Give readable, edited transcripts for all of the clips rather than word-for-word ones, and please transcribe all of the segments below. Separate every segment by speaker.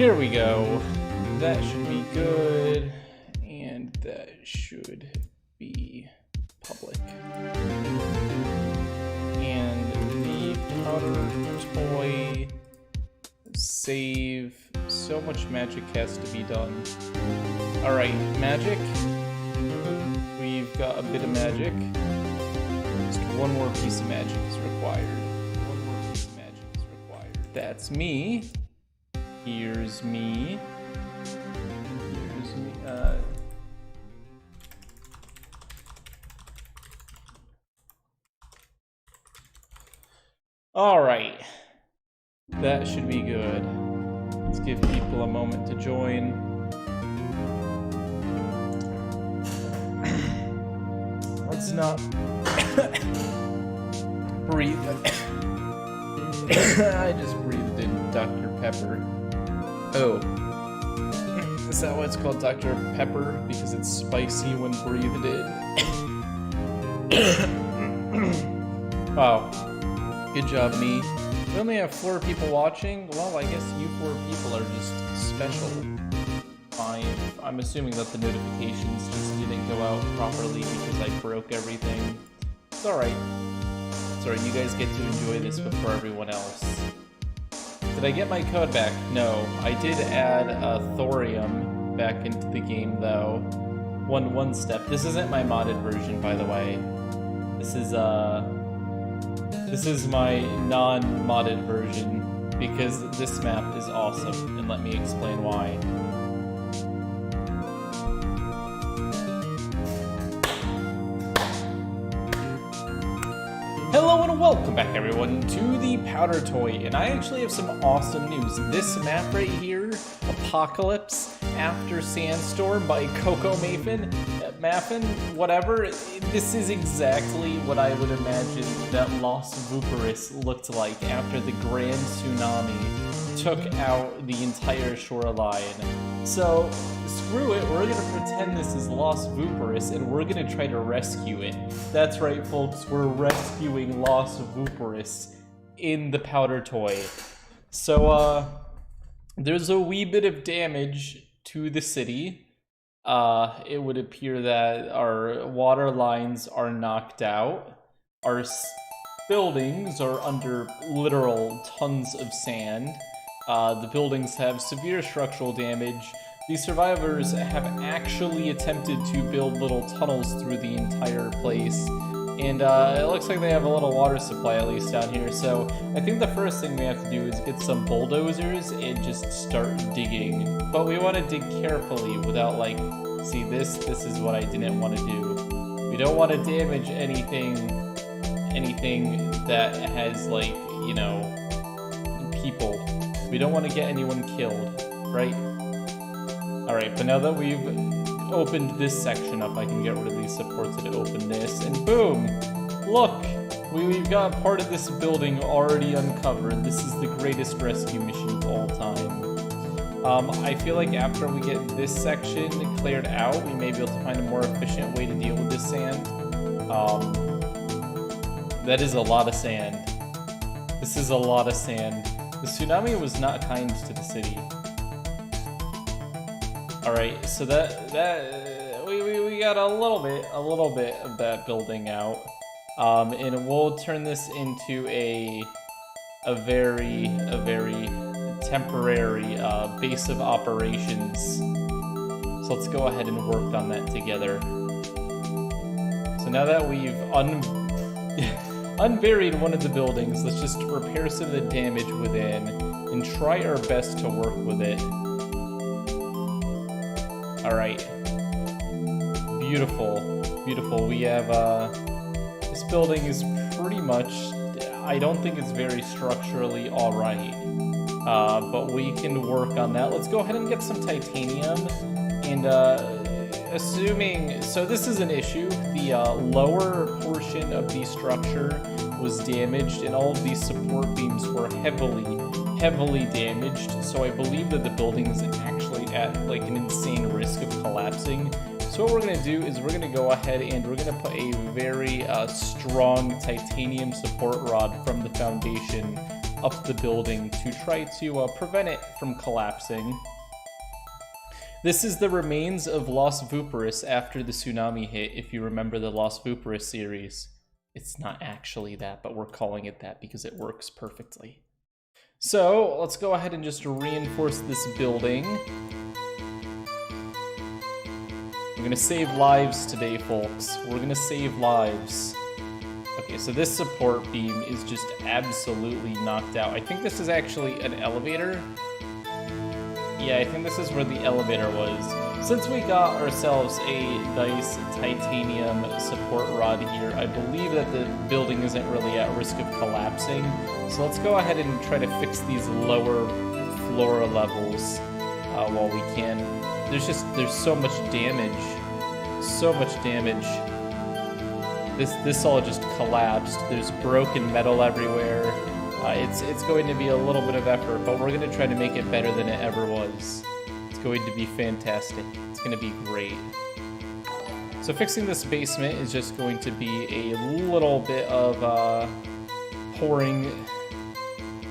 Speaker 1: Here we go. That should be good, and that should be public. And the powder toy save. So much magic has to be done. Alright, magic. We've got a bit of magic. Just one more piece of magic is required. One more piece of magic is required. That's me. Here's me. Here's me. Alright. That should be good. Let's give people a moment to join. Let's not breathe. I just breathed in Dr. Pepper. Oh. Is that why it's called Dr. Pepper? Because it's spicy when breathed in? Wow. Good job, me. We only have 4 people watching. Well, I guess you 4 people are just special. I'm assuming that the notifications just didn't go out properly because I broke everything. It's alright. It's alright, you guys get to enjoy this before everyone else. Did I get my code back? No. I did add thorium back into the game, though. One step. This isn't my modded version, by the way. This is my non-modded version, because this map is awesome, and let me explain why. Hello and welcome back, everyone, to the Powder Toy, and I actually have some awesome news. This map right here, Apocalypse After Sandstorm by Coco Maffin, whatever, this is exactly what I would imagine that Las Vuparus looked like after the Grand Tsunami took out the entire shoreline. So, screw it, we're gonna pretend this is Las Vuparus and we're gonna try to rescue it. That's right, folks, we're rescuing Las Vuparus in the Powder Toy. So, there's a wee bit of damage to the city. It would appear that our water lines are knocked out. Our buildings are under literal tons of sand. The buildings have severe structural damage. The survivors have actually attempted to build little tunnels through the entire place. And it looks like they have a little water supply, at least down here. So I think the first thing we have to do is get some bulldozers and just start digging. But we want to dig carefully without, like, see, this is what I didn't want to do. We don't want to damage anything that has, like, you know, people. We don't want to get anyone killed, right? Alright, but now that we've opened this section up, I can get rid of these supports and open this, and boom! Look! We've got part of this building already uncovered. This is the greatest rescue mission of all time. I feel like after we get this section cleared out, we may be able to find a more efficient way to deal with this sand. That is a lot of sand. This is a lot of sand. The tsunami was not kind to the city. Alright, so we got a little bit of that building out. And we'll turn this into a very temporary base of operations. So let's go ahead and work on that together. So now that we've unburied one of the buildings, let's just repair some of the damage within and try our best to work with it. Alright. Beautiful. Beautiful. We have, this building is pretty much, I don't think it's very structurally alright. But we can work on that. Let's go ahead and get some titanium. And, assuming, so this is an issue. The, lower portion of the structure was damaged, and all of these support beams were heavily damaged. So I believe that the building is actually at, like, an insane risk of collapsing. So what we're going to do is we're going to go ahead and we're going to put a very strong titanium support rod from the foundation up the building to try to prevent it from collapsing. This is the remains of Las Vuparus after the tsunami hit, if you remember the Las Vuparus series. It's not actually that, but we're calling it that because it works perfectly. So, let's go ahead and just reinforce this building. We're gonna save lives today, folks. We're gonna save lives. Okay, so this support beam is just absolutely knocked out. I think this is actually an elevator. Yeah, I think this is where the elevator was. Since we got ourselves a nice titanium support rod here, I believe that the building isn't really at risk of collapsing. So let's go ahead and try to fix these lower floor levels while we can. There's so much damage. So much damage. This all just collapsed. There's broken metal everywhere. It's going to be a little bit of effort, but we're going to try to make it better than it ever was. It's going to be fantastic. It's going to be great. So fixing this basement is just going to be a little bit of pouring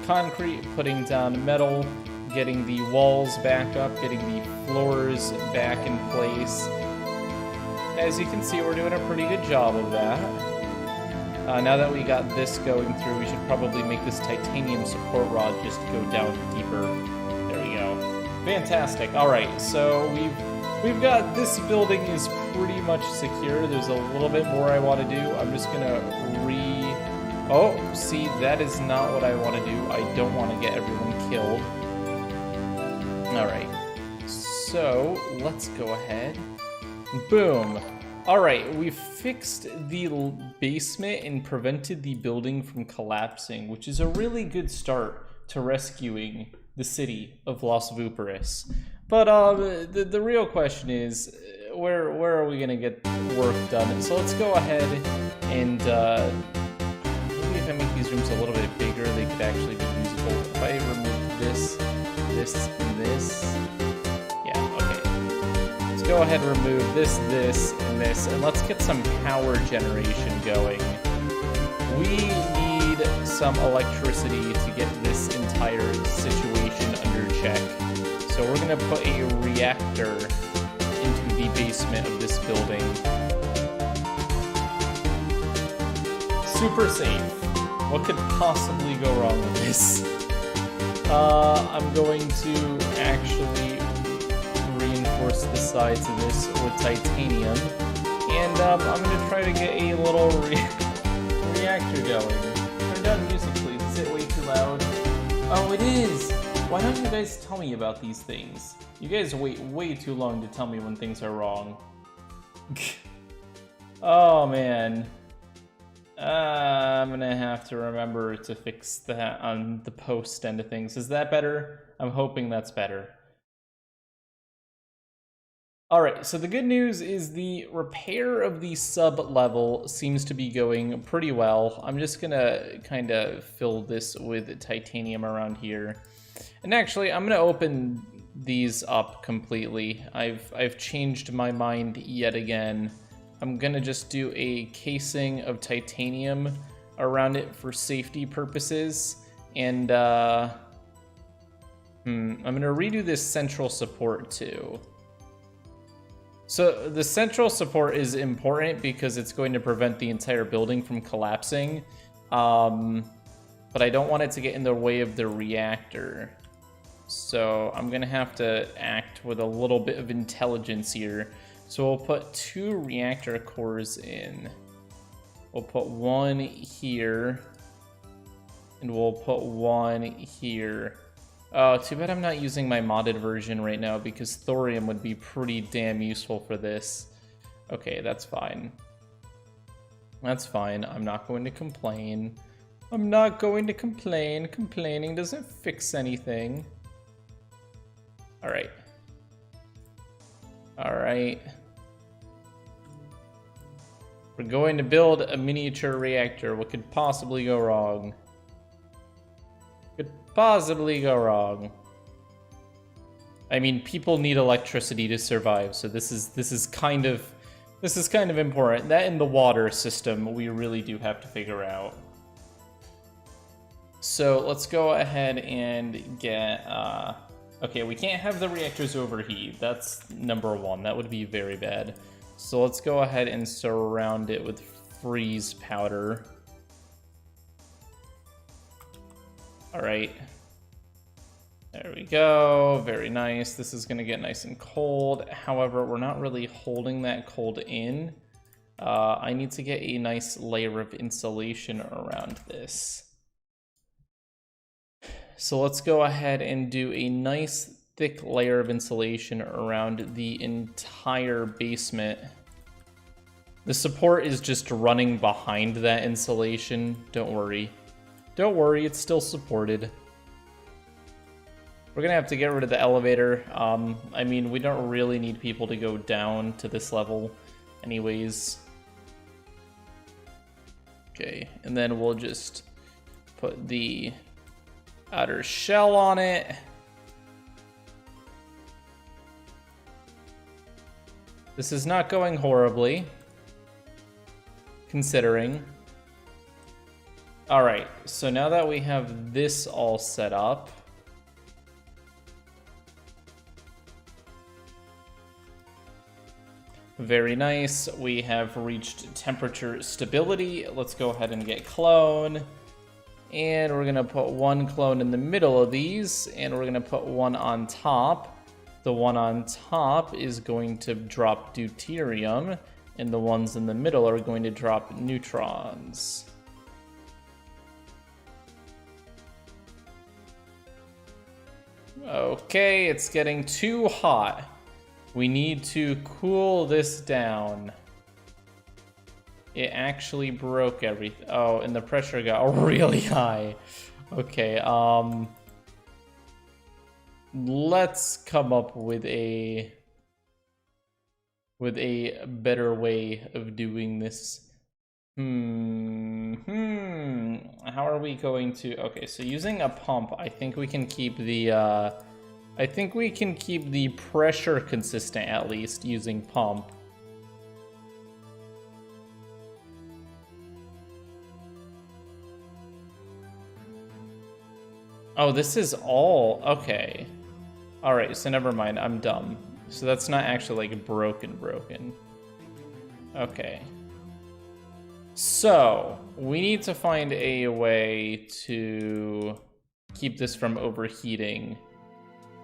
Speaker 1: concrete, putting down metal, getting the walls back up, getting the floors back in place. As you can see, we're doing a pretty good job of that. Now that we got this going through, we should probably make this titanium support rod just go down deeper. There we go. Fantastic. All right, so we've got this building is pretty much secure. There's a little bit more I want to do. I'm just gonna Oh, see, that is not what I want to do. I don't want to get everyone killed. All right. So let's go ahead. Boom. Alright, we've fixed the basement and prevented the building from collapsing, which is a really good start to rescuing the city of Las Vuparus. But the real question is, where are we going to get work done? So let's go ahead and maybe if I make these rooms a little bit bigger, they could actually be usable. If I remove this, and this... Go ahead and remove this, and this, and let's get some power generation going. We need some electricity to get this entire situation under check. So we're gonna put a reactor into the basement of this building. Super safe. What could possibly go wrong with this? I'm going to actually reinforce the sides of this with titanium, and I'm gonna try to get a little reactor going. Turn down music, please. Is it way too loud? Oh, it is! Why don't you guys tell me about these things? You guys wait way too long to tell me when things are wrong. Oh, man. I'm gonna have to remember to fix that on the post end of things. Is that better? I'm hoping that's better. Alright, so the good news is the repair of the sub-level seems to be going pretty well. I'm just gonna kind of fill this with titanium around here. And actually, I'm gonna open these up completely. I've changed my mind yet again. I'm gonna just do a casing of titanium around it for safety purposes. And I'm gonna redo this central support too. So the central support is important because it's going to prevent the entire building from collapsing. But I don't want it to get in the way of the reactor. So I'm gonna have to act with a little bit of intelligence here. So we'll put 2 reactor cores in. We'll put 1 here. And we'll put 1 here. Oh, too bad I'm not using my modded version right now because thorium would be pretty damn useful for this. Okay, that's fine. That's fine. I'm not going to complain. I'm not going to complain. Complaining doesn't fix anything. Alright. Alright. We're going to build a miniature reactor. What could possibly go wrong? Possibly go wrong. I mean, people need electricity to survive, so this is kind of important. That in the water system we really do have to figure out. So let's go ahead and get, okay, we can't have the reactors overheat. That's number one. That would be very bad. So let's go ahead and surround it with freeze powder. All right. There we go. Very nice. This is going to get nice and cold. However, we're not really holding that cold in. I need to get a nice layer of insulation around this. So let's go ahead and do a nice thick layer of insulation around the entire basement. The support is just running behind that insulation. Don't worry. Don't worry, it's still supported. We're gonna have to get rid of the elevator. I mean, we don't really need people to go down to this level anyways. Okay, and then we'll just put the outer shell on it. This is not going horribly, considering. All right, so now that we have this all set up, very nice. We have reached temperature stability. Let's go ahead and get clone. And we're gonna put one clone in the middle of these, and we're gonna put one on top. The one on top is going to drop deuterium, and the ones in the middle are going to drop neutrons. Okay, it's getting too hot. We need to cool this down. It actually broke everything. Oh, and the pressure got really high. Okay, let's come up with a better way of doing this. How are we going to? Okay, so using a pump, I think we can keep the pressure consistent, at least, using pump. Oh, this is all, okay. All right, so never mind, I'm dumb. So that's not actually like broken. Okay. So we need to find a way to keep this from overheating.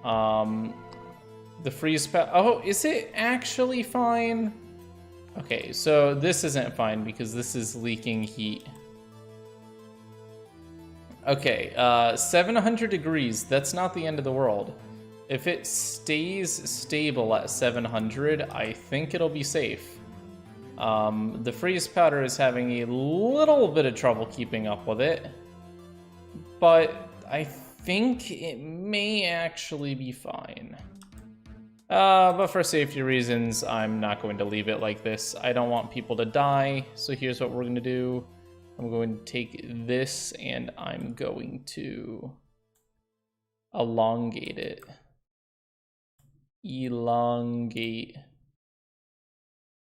Speaker 1: The freeze oh, is it actually fine? Okay, so this isn't fine because this is leaking heat. Okay, 700 degrees, that's not the end of the world. If it stays stable at 700, I think it'll be safe. The freeze powder is having a little bit of trouble keeping up with it, but I think it may actually be fine. But for safety reasons, I'm not going to leave it like this. I don't want people to die, so here's what we're gonna do. I'm going to take this and I'm going to elongate it. Elongate.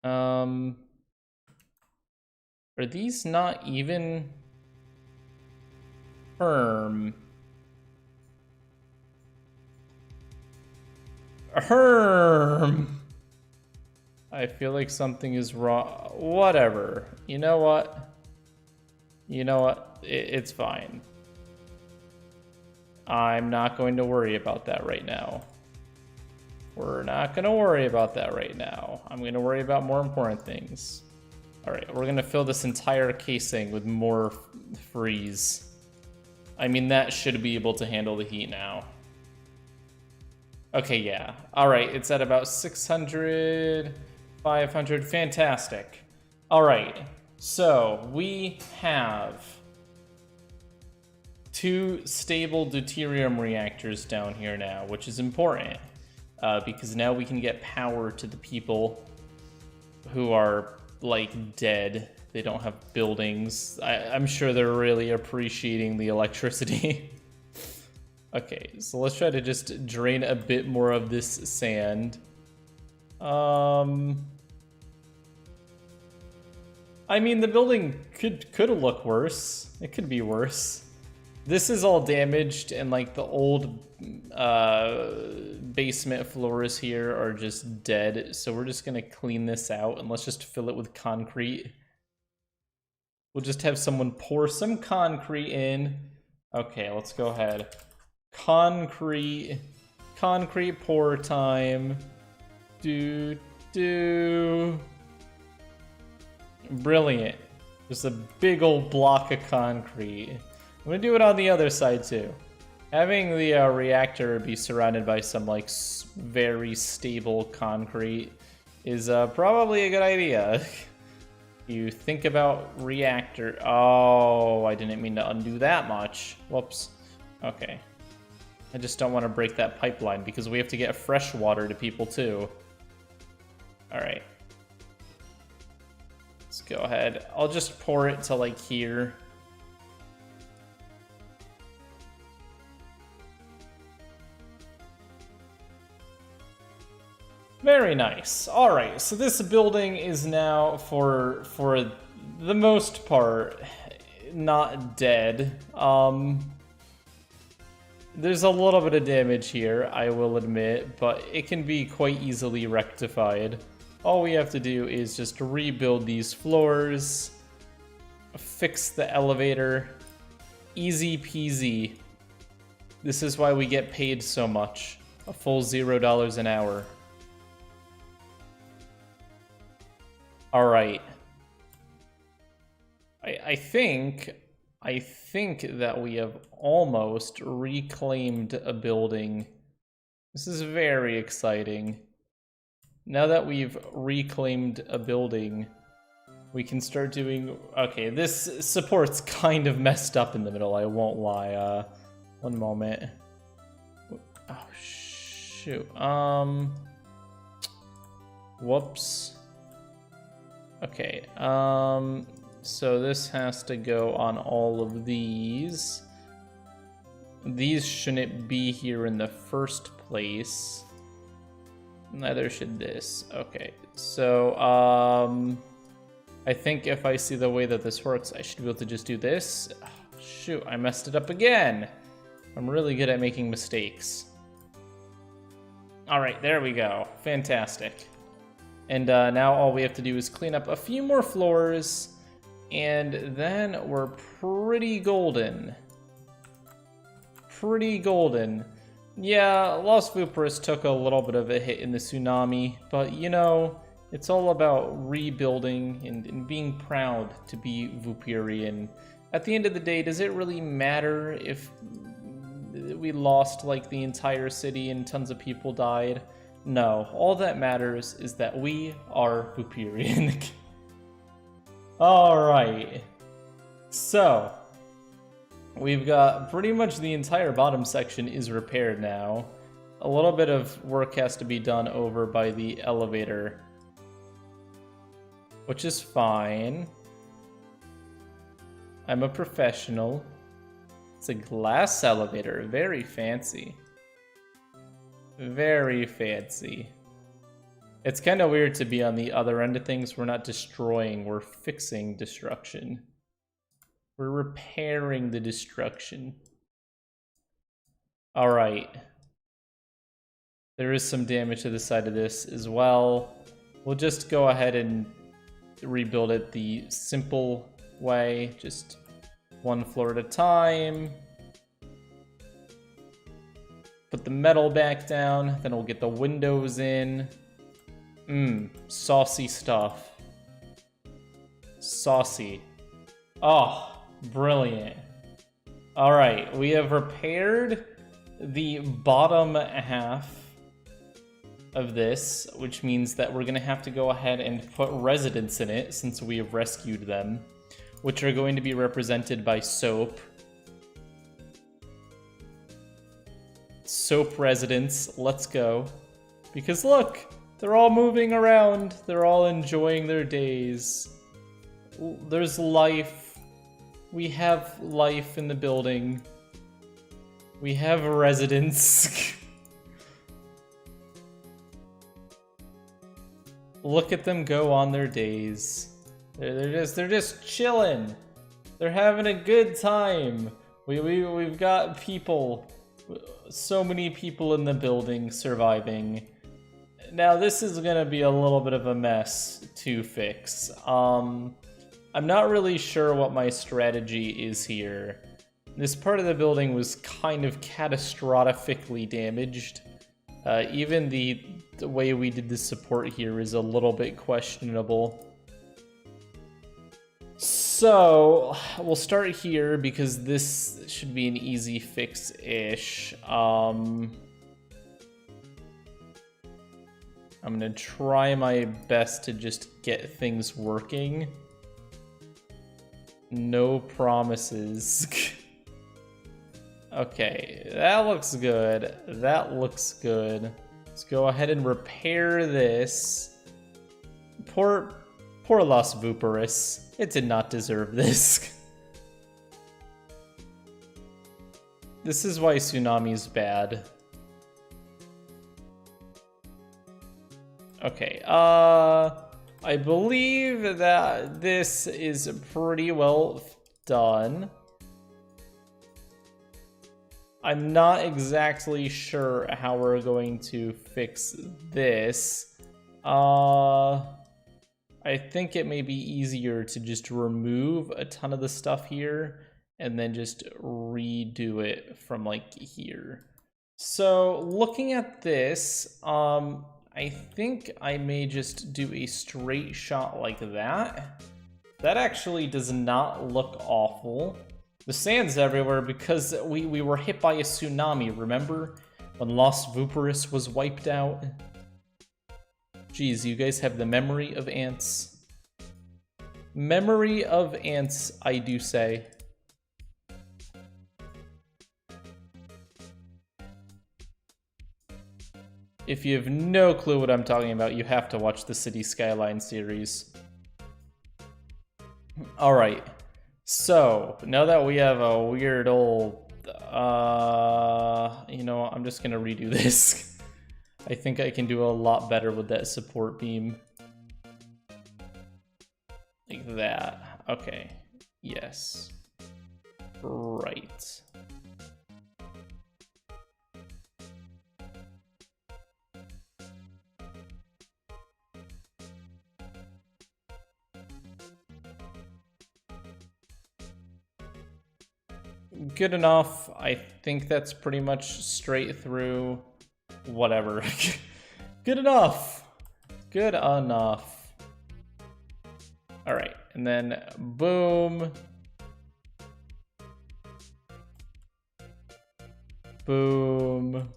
Speaker 1: Are these not even firm? I feel like something is wrong. Whatever. You know what? It's fine. I'm not going to worry about that right now. We're not going to worry about that right now. I'm going to worry about more important things. All right, we're going to fill this entire casing with more freeze. I mean, that should be able to handle the heat now. Okay, yeah. All right, it's at about 600, 500. Fantastic. All right, so we have 2 stable deuterium reactors down here now, which is important because now we can get power to the people who are, like, dead. They don't have buildings. I'm sure they're really appreciating the electricity. Okay, so let's try to just drain a bit more of this sand. I mean, the building could look worse. It could be worse. This is all damaged, and like the old basement floors here are just dead. So we're just gonna clean this out, and let's just fill it with concrete. We'll just have someone pour some concrete in. Okay, let's go ahead. Concrete pour time. Brilliant. Just a big old block of concrete. I'm gonna do it on the other side too. Having the reactor be surrounded by some like very stable concrete is probably a good idea. You think about reactor. Oh, I didn't mean to undo that much. Whoops. Okay. I just don't want to break that pipeline because we have to get fresh water to people too. All right. Let's go ahead. I'll just pour it to like here. Very nice. All right, so this building is now, for the most part, not dead. There's a little bit of damage here, I will admit, but it can be quite easily rectified. All we have to do is just rebuild these floors, fix the elevator, easy peasy. This is why we get paid so much, a full $0 an hour. All right. I think that we have almost reclaimed a building. This is very exciting. Now that we've reclaimed a building, we can start doing... Okay, this support's kind of messed up in the middle, I won't lie. One moment. Oh, shoot. Whoops. Okay, so this has to go on all of these. These shouldn't be here in the first place. Neither should this. Okay, so, I think if I see the way that this works, I should be able to just do this. Oh, shoot, I messed it up again. I'm really good at making mistakes. All right, there we go. Fantastic. And now all we have to do is clean up a few more floors, and then we're pretty golden. Pretty golden. Yeah, Las Vuparus took a little bit of a hit in the tsunami, but you know, it's all about rebuilding and being proud to be Vooperian. At the end of the day, does it really matter if we lost like the entire city and tons of people died? No, all that matters is that we are Vooperian. Alright, so we've got pretty much the entire bottom section is repaired now. A little bit of work has to be done over by the elevator, which is fine. I'm a professional. It's a glass elevator, very fancy. Very fancy. It's kind of weird to be on the other end of things. We're not destroying, we're fixing destruction. We're repairing the destruction. All right. There is some damage to the side of this as well. We'll just go ahead and rebuild it the simple way, just one floor at a time. Put the metal back down, then we'll get the windows in. Saucy stuff. Saucy. Oh, brilliant. All right, we have repaired the bottom half of this, which means that we're gonna have to go ahead and put residents in it since we have rescued them, which are going to be represented by soap. Soap residents, let's go. Because look, they're all moving around. They're all enjoying their days. There's life. We have life in the building. We have residents. Look at them go on their days. They're just chilling. They're having a good time. We've got people, so many people in the building surviving. Now this is gonna be a little bit of a mess to fix. I'm not really sure what my strategy is here. This part of the building was kind of catastrophically damaged. Even the way we did the support here is a little bit questionable. So, we'll start here because this should be an easy fix-ish. I'm gonna try my best to just get things working. No promises. Okay, that looks good. That looks good. Let's go ahead and repair this. Poor Las Vuparus. It did not deserve this. This is why tsunami's bad. Okay, I believe that this is pretty well done. I'm not exactly sure how we're going to fix this. I think it may be easier to just remove a ton of the stuff here and then just redo it from like here. So looking at this, I think I may just do a straight shot like that. That actually does not look awful. The sand's everywhere because we were hit by a tsunami, remember? When Las Vuparus was wiped out? Geez, you guys have the memory of ants. Memory of ants, I do say. If you have no clue what I'm talking about, you have to watch the City Skyline series. Alright, so now that we have a weird old... you know, I'm just gonna redo this. I think I can do a lot better with that support beam. Like that. Okay. Yes. Right. Good enough. I think that's pretty much straight through. Whatever. Good enough. Good enough. All right, and then boom. Boom.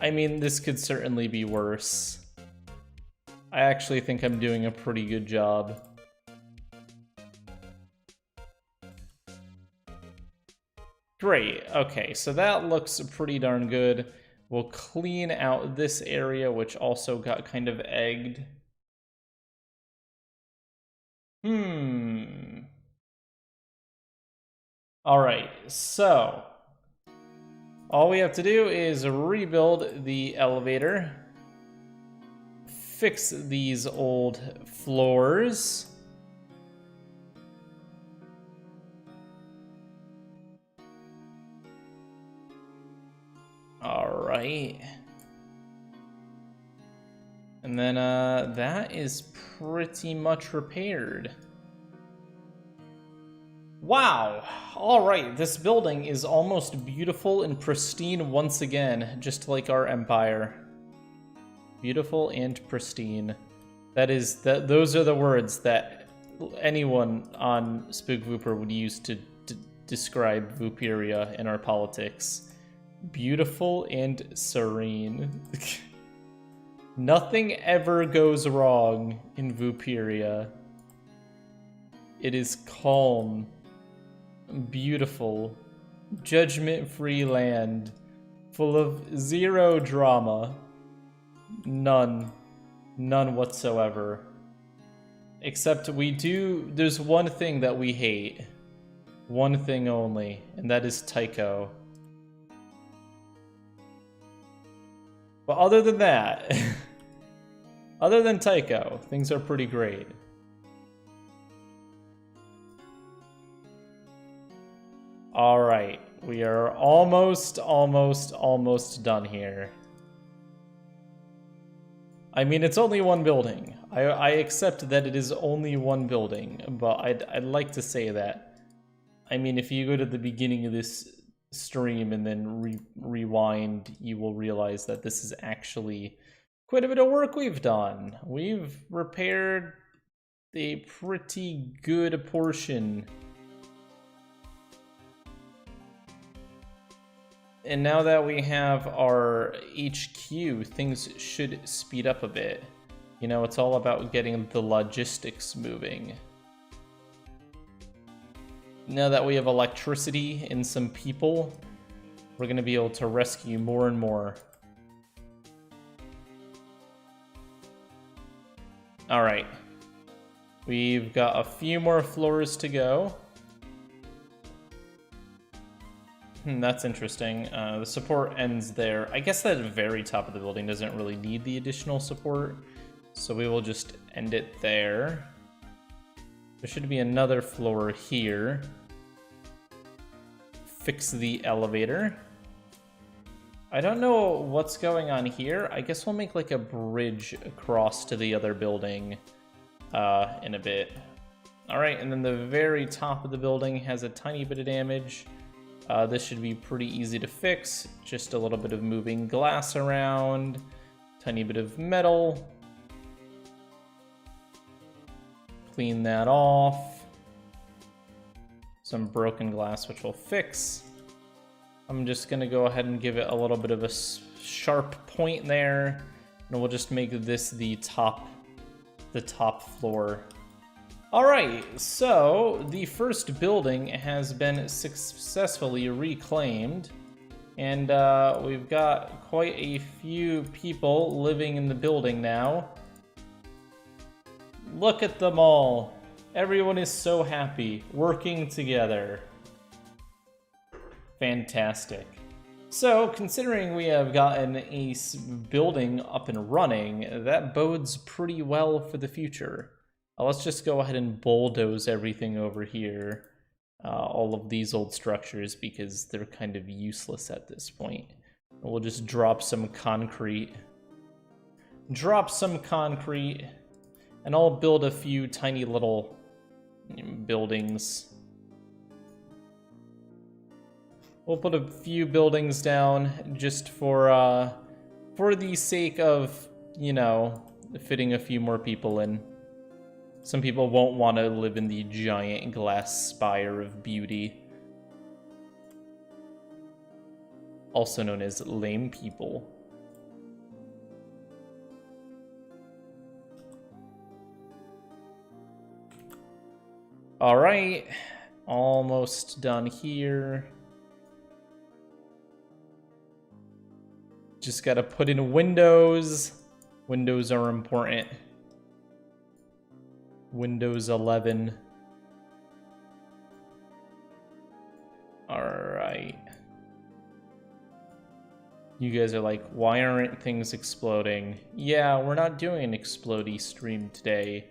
Speaker 1: I mean, this could certainly be worse. I actually think I'm doing a pretty good job. Great, okay, so that looks pretty darn good. We'll clean out this area, which also got kind of egged. Alright, so all we have to do is rebuild the elevator, fix these old floors. Alright. And then that is pretty much repaired. Wow! Alright, this building is almost beautiful and pristine once again, just like our empire. Beautiful and pristine. Those are the words that anyone on Spook Vooper would use to describe Vooperia in our politics. Beautiful and serene. Nothing ever goes wrong in Vooperia. It is calm, beautiful, judgment-free land, full of zero drama. None. None whatsoever. Except there's one thing that we hate. One thing only, and that is Tycho. But other than that, other than Tycho, things are pretty great. All right, we are almost done here. I mean, it's only one building. I accept that it is only one building, but I'd like to say that. I mean, if you go to the beginning of this stream and then rewind, you will realize that this is actually quite a bit of work we've done. We've repaired a pretty good portion. And now that we have our HQ, things should speed up a bit. You know, it's all about getting the logistics moving. Now that we have electricity and some people, we're going to be able to rescue more and more. Alright. We've got a few more floors to go. That's interesting. The support ends there. I guess that very top of the building doesn't really need the additional support, so we will just end it there. There should be another floor here. Fix the elevator. I don't know what's going on here. I guess we'll make like a bridge across to the other building in a bit. All right, and then the very top of the building has a tiny bit of damage. This should be pretty easy to fix. Just a little bit of moving glass around, tiny bit of metal. Clean that off. Some broken glass, which we'll fix. I'm just gonna go ahead and give it a little bit of a sharp point there, and we'll just make this the top floor. All right, so the first building has been successfully reclaimed, and we've got quite a few people living in the building now. Look at them all. Everyone is so happy, working together. Fantastic. So, considering we have gotten a building up and running, that bodes pretty well for the future. Let's just go ahead and bulldoze everything over here, all of these old structures, because they're kind of useless at this point. We'll just drop some concrete. And I'll build a few tiny little buildings. We'll put a few buildings down just for the sake of, you know, fitting a few more people in. Some people won't want to live in the giant glass spire of beauty, also known as lame people. All right, almost done here. Just gotta put in windows. Windows are important. Windows 11. All right. You guys are like, why aren't things exploding? Yeah, we're not doing an explodey stream today.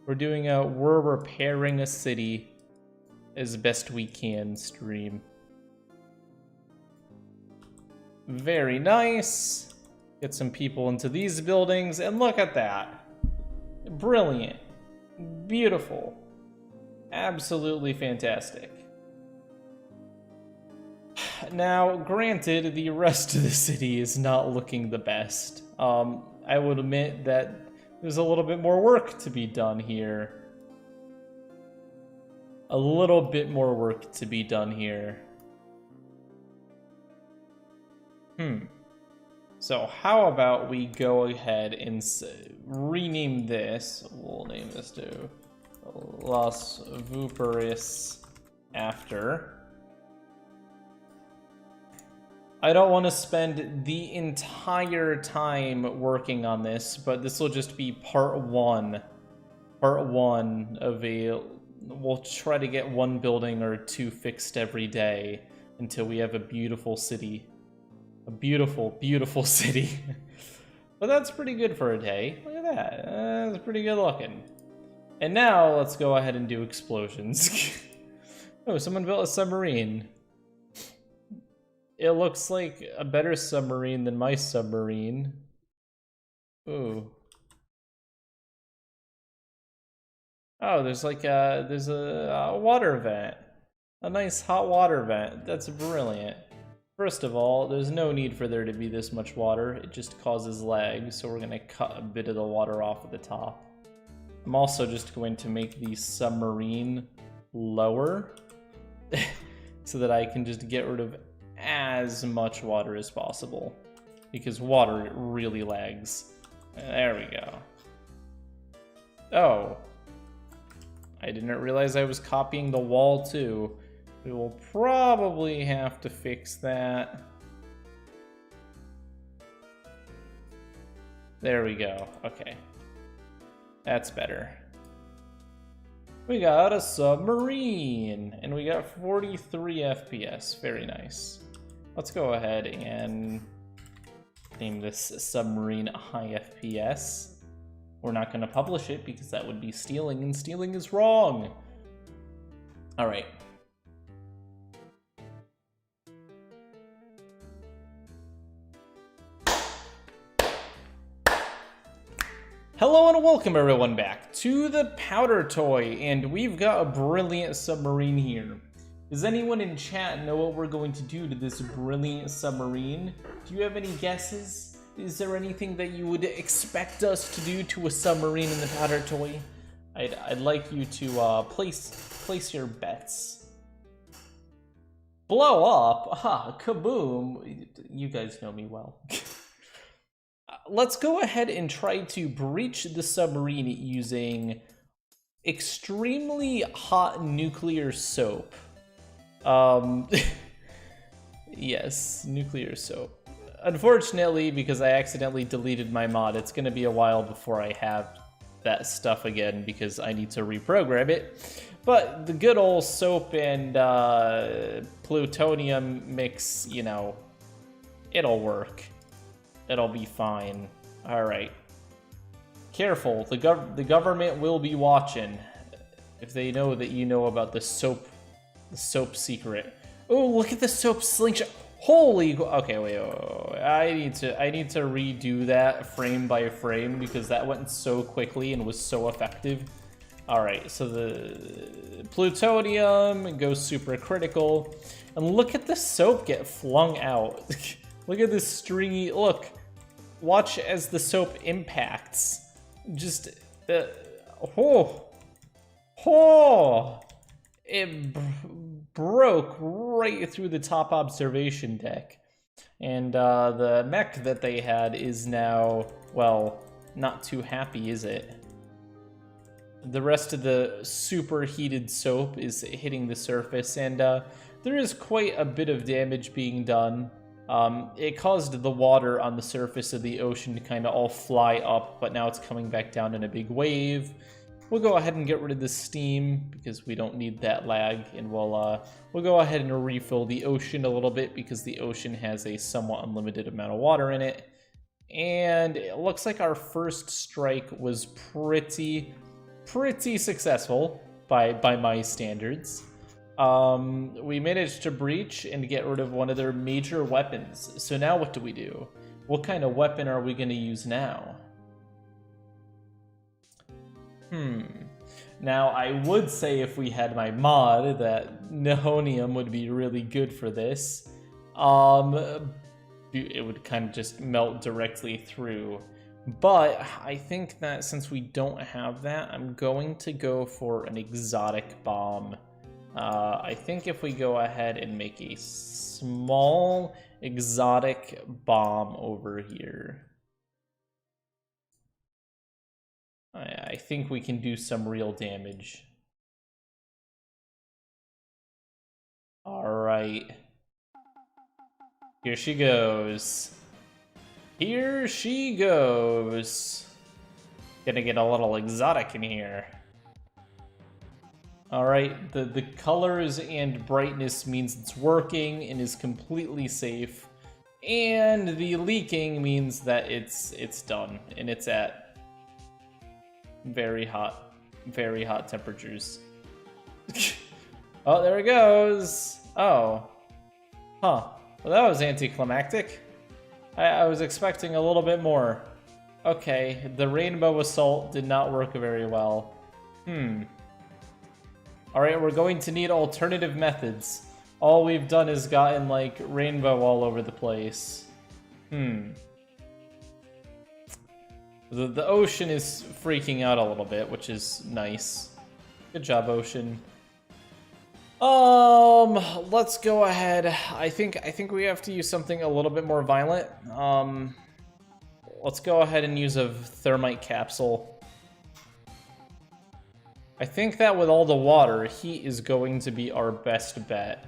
Speaker 1: We're repairing a city as best we can stream. Very nice. Get some people into these buildings, and look at that. Brilliant. Beautiful. Absolutely fantastic. Now, granted, the rest of the city is not looking the best. I would admit that there's a little bit more work to be done here. A little bit more work to be done here. So how about we go ahead and rename this. We'll name this to Las Vuparus after. I don't want to spend the entire time working on this, but this will just be part one. Part one of a... We'll try to get one building or two fixed every day until we have a beautiful city. A beautiful, beautiful city. But that's pretty good for a day. Look at that. That's pretty good looking. And now let's go ahead and do explosions. Oh, someone built a submarine. It looks like a better submarine than my submarine. Ooh. Oh, there's like a water vent. A nice hot water vent. That's brilliant. First of all, there's no need for there to be this much water. It just causes lag, so we're gonna cut a bit of the water off at the top. I'm also just going to make the submarine lower so that I can just get rid of as much water as possible, because water really lags. There we go. Oh, I didn't realize I was copying the wall too. We will probably have to fix that. There we go. Okay. That's better. We got a submarine, and we got 43 FPS. Very nice. Let's go ahead and name this submarine high FPS. We're not going to publish it because that would be stealing, and stealing is wrong. All right. Hello and welcome everyone back to the Powder Toy, and we've got a brilliant submarine here. Does anyone in chat know what we're going to do to this brilliant submarine? Do you have any guesses? Is there anything that you would expect us to do to a submarine in the Powder Toy? I'd like you to place your bets. Blow up? Aha, kaboom. You guys know me well. Let's go ahead and try to breach the submarine using extremely hot nuclear soap. Yes, nuclear soap. Unfortunately, because I accidentally deleted my mod, it's going to be a while before I have that stuff again because I need to reprogram it. But the good old soap and plutonium mix, you know, it'll work. It'll be fine. All right. Careful. The government will be watching if they know that you know about the soap secret. Oh, look at the soap slingshot. Holy. Okay, wait. I need to redo that frame by frame because that went so quickly and was so effective. All right. So the plutonium goes super critical, and look at the soap get flung out. Look at this stringy, look, watch as the soap impacts. Just, it broke right through the top observation deck. And the mech that they had is now, well, not too happy, is it? The rest of the superheated soap is hitting the surface, and there is quite a bit of damage being done. It caused the water on the surface of the ocean to kind of all fly up, but now it's coming back down in a big wave. We'll go ahead and get rid of the steam because we don't need that lag, and we'll go ahead and refill the ocean a little bit because the ocean has a somewhat unlimited amount of water in it. And it looks like our first strike was pretty successful by my standards. We managed to breach and get rid of one of their major weapons. So now what do we do? What kind of weapon are we going to use now? Now, I would say if we had my mod that nihonium would be really good for this. It would kind of just melt directly through. But I think that since we don't have that, I'm going to go for an exotic bomb. I think if we go ahead and make a small exotic bomb over here, I think we can do some real damage. All right. Here she goes. Here she goes. Gonna get a little exotic in here. All right, the colors and brightness means it's working and is completely safe. And the leaking means that it's done and it's at very hot temperatures. Oh, there it goes. Oh. Huh. Well, that was anticlimactic. I was expecting a little bit more. Okay, the rainbow assault did not work very well. Alright, we're going to need alternative methods. All we've done is gotten, like, rainbow all over the place. The ocean is freaking out a little bit, which is nice. Good job, ocean. Let's go ahead. I think we have to use something a little bit more violent. Let's go ahead and use a thermite capsule. I think that with all the water, heat is going to be our best bet.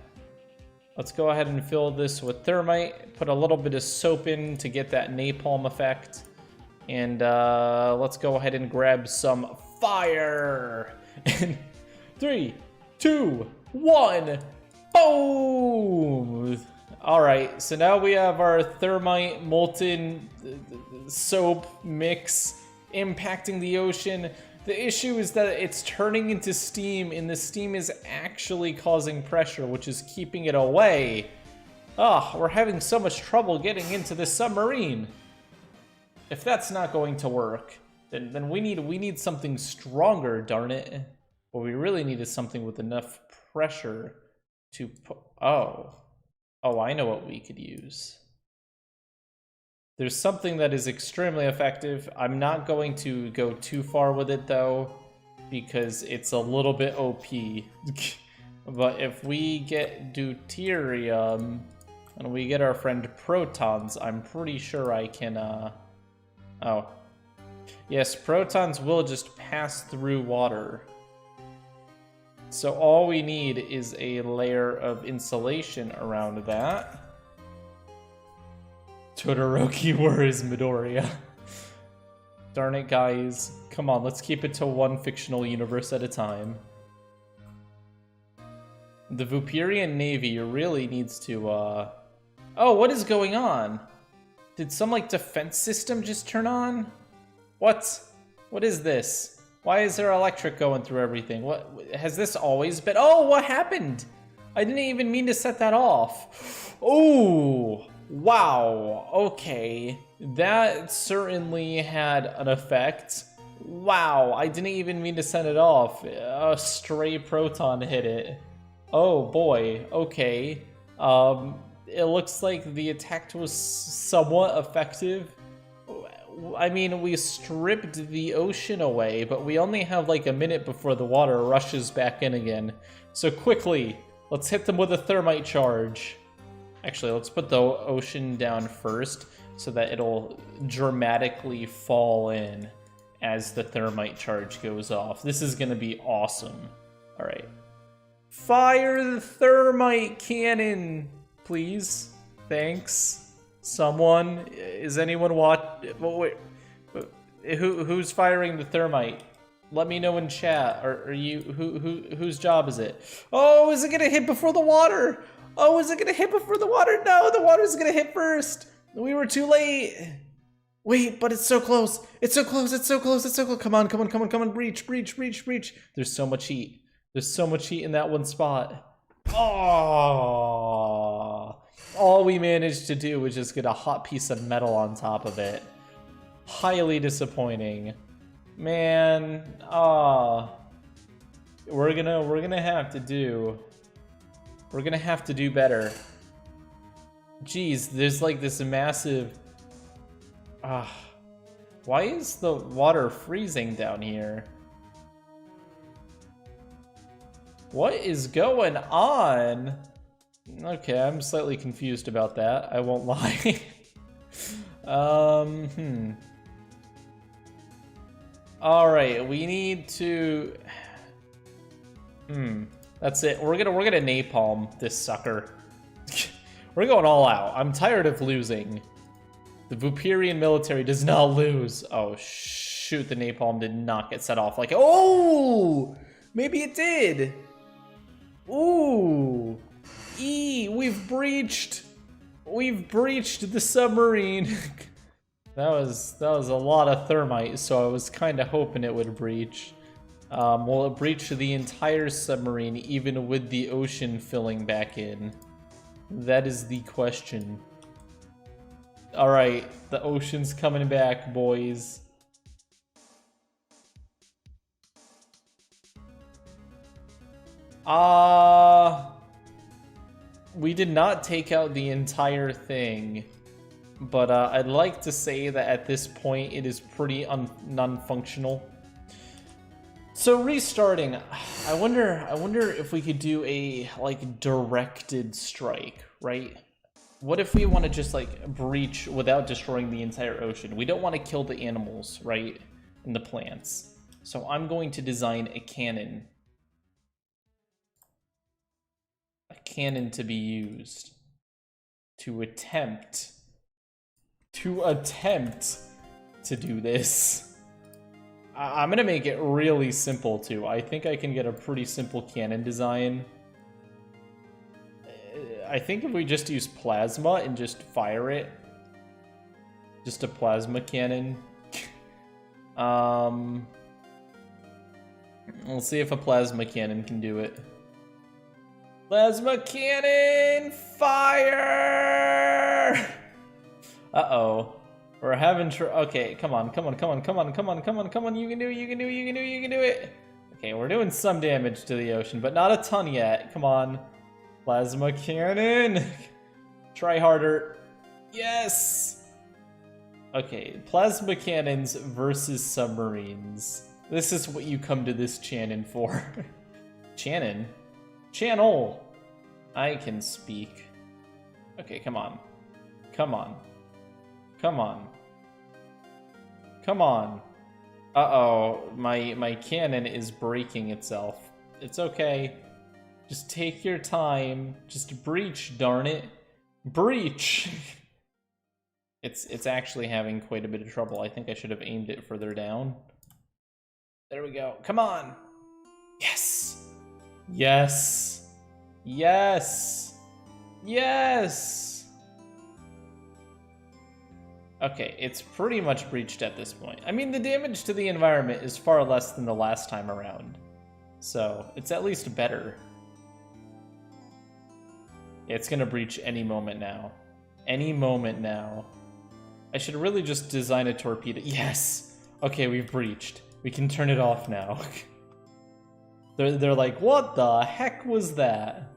Speaker 1: Let's go ahead and fill this with thermite, put a little bit of soap in to get that napalm effect, and let's go ahead and grab some fire. And 3, 2, 1, boom! Alright, so now we have our thermite molten soap mix impacting the ocean. The issue is that it's turning into steam, and the steam is actually causing pressure, which is keeping it away. We're having so much trouble getting into this submarine. If that's not going to work, then we need something stronger, darn it. What we really need is something with enough pressure to Oh, I know what we could use. There's something that is extremely effective. I'm not going to go too far with it, though, because it's a little bit OP. But if we get deuterium and we get our friend protons, I'm pretty sure I can, Oh. Yes, protons will just pass through water. So all we need is a layer of insulation around that. Todoroki, where is Midoriya? Darn it, guys. Come on, let's keep it to one fictional universe at a time. The Vooperian Navy really needs to, Oh, what is going on? Did some, like, defense system just turn on? What? What is this? Why is there electric going through everything? What? Has this always been? Oh, what happened? I didn't even mean to set that off. Oh, wow. Okay. That certainly had an effect. Wow, I didn't even mean to set it off. A stray proton hit it. Oh boy, okay. It looks like the attack was somewhat effective. I mean, we stripped the ocean away, but we only have like a minute before the water rushes back in again. So quickly, let's hit them with a thermite charge. Actually, let's put the ocean down first so that it'll dramatically fall in as the thermite charge goes off. This is gonna be awesome. All right. Fire the thermite cannon, please. Thanks. Someone, is anyone wait, who's firing the thermite? Let me know in chat. Are you whose job is it? Oh, is it gonna hit before the water? Oh, is it gonna hit before the water? No, the water's gonna hit first. We were too late. Wait, but it's so close. It's so close. It's so close. It's so close. Come on, come on, come on, come on. Breach, breach, breach, breach. There's so much heat. There's so much heat in that one spot. Oh. All we managed to do was just get a hot piece of metal on top of it. Highly disappointing. Man, we're gonna have to do better. Jeez, there's like this massive why is the water freezing down here? What is going on? Okay, I'm slightly confused about that. I won't lie. All right, we need to. That's it. We're gonna napalm this sucker. We're going all out. I'm tired of losing. The Vooperian military does not lose. Oh shoot! The napalm did not get set off. Like, oh, maybe it did. Ooh. We've breached the submarine. that was a lot of thermite, so I was kind of hoping it would breach. Well, it breached the entire submarine, even with the ocean filling back in. That is the question. Alright, the ocean's coming back, boys. We did not take out the entire thing, but I'd like to say that at this point it is pretty non-functional. So restarting, I wonder if we could do a like directed strike, right? What if we want to just like breach without destroying the entire ocean? We don't want to kill the animals, right? And the plants. So I'm going to design a cannon. A cannon to be used to attempt to do this. I'm gonna make it really simple too. I think I can get a pretty simple cannon design. I think if we just use plasma and just fire it, just a plasma cannon. We'll see if a plasma cannon can do it. Plasma cannon, fire! Uh-oh. We're having okay, come on, come on, come on, come on, come on, come on, come on, you can do it, you can do it, you can do it, you can do it! Okay, we're doing some damage to the ocean, but not a ton yet. Come on. Plasma cannon! Try harder. Yes! Okay, plasma cannons versus submarines. This is what you come to this Channon for. Channon? Channel! I can speak. Okay, come on. Come on. Come on. Come on. Uh-oh, my cannon is breaking itself. It's okay. Just take your time. Just breach, darn it. Breach! It's actually having quite a bit of trouble. I think I should have aimed it further down. There we go. Come on! Yes! Yes! Yes! Yes! Okay, it's pretty much breached at this point. I mean, the damage to the environment is far less than the last time around. So, it's at least better. It's gonna breach any moment now. Any moment now. I should really just design a torpedo. Yes! Okay, we've breached. We can turn it off now. They're like, what the heck was that?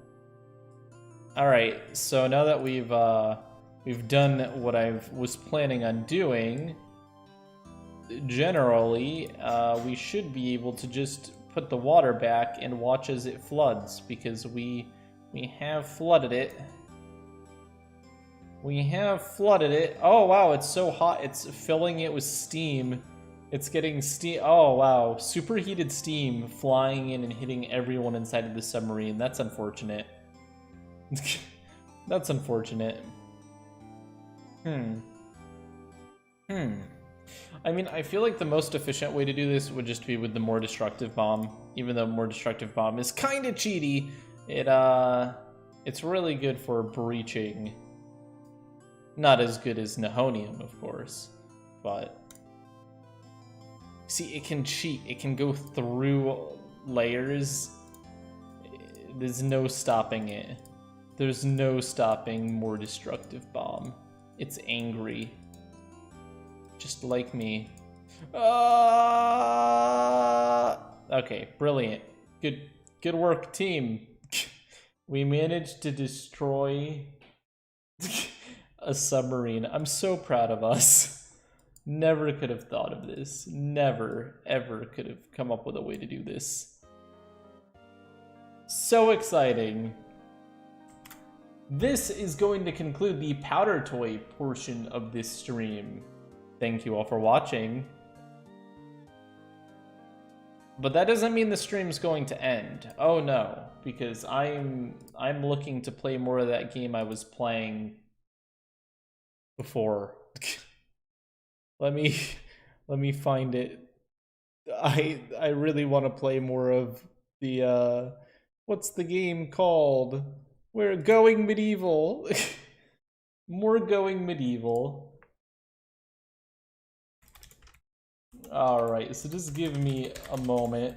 Speaker 1: Alright, so now that we've done what I was planning on doing, generally, we should be able to just put the water back and watch as it floods, because we have flooded it. We have flooded it. Oh wow, it's so hot, it's filling it with steam. It's getting steam. Oh wow, superheated steam flying in and hitting everyone inside of the submarine. That's unfortunate. That's unfortunate. I mean, I feel like the most efficient way to do this would just be with the more destructive bomb. Even though more destructive bomb is kind of cheaty, it's really good for breaching. Not as good as Nihonium, of course, but see, it can cheat. It can go through layers. There's no stopping it. There's no stopping more destructive bomb. It's angry. Just like me. Okay, brilliant. Good work, team. We managed to destroy a submarine. I'm so proud of us. Never could have thought of this. Never, ever could have come up with a way to do this. So exciting. This is going to conclude the powder toy portion of this stream. Thank you all for watching. But that doesn't mean the stream's going to end. Oh no, because I'm looking to play more of that game I was playing before. Let me find it. I really want to play more of the what's the game called? We're Going Medieval. More Going Medieval. Alright, so just give me a moment.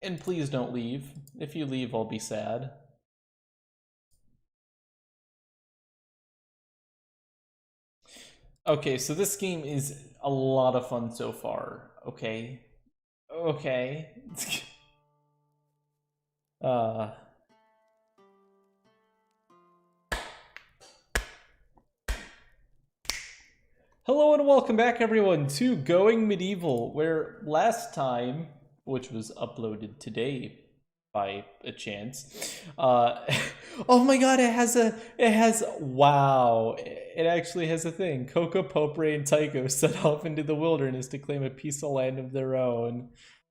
Speaker 1: And please don't leave. If you leave, I'll be sad. Okay, so this game is a lot of fun so far. Okay. Okay. Hello and welcome back everyone to Going Medieval, where last time, which was uploaded today by a chance, oh my god, wow, it actually has a thing. Coco, Popre, and Tycho set off into the wilderness to claim a piece of land of their own.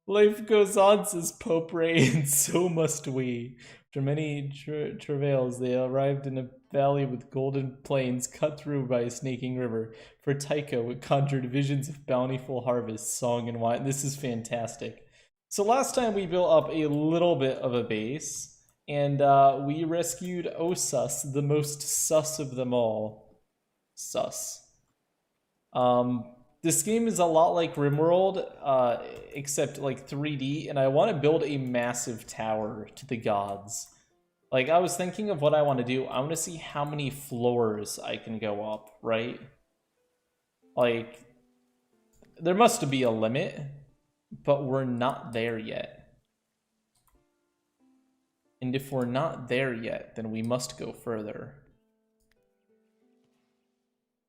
Speaker 1: Life goes on, says Popre, and so must we. After many travails, they arrived in a valley with golden plains cut through by a snaking river. For Tycho, it conjured visions of bountiful harvests, song, and wine. This is fantastic. So last time we built up a little bit of a base, and we rescued Osus, the most sus of them all. Sus. This game is a lot like RimWorld, except like 3D, and I want to build a massive tower to the gods. Like, I was thinking of what I want to do. I want to see how many floors I can go up, right? Like, there must be a limit, but we're not there yet. And if we're not there yet, then we must go further.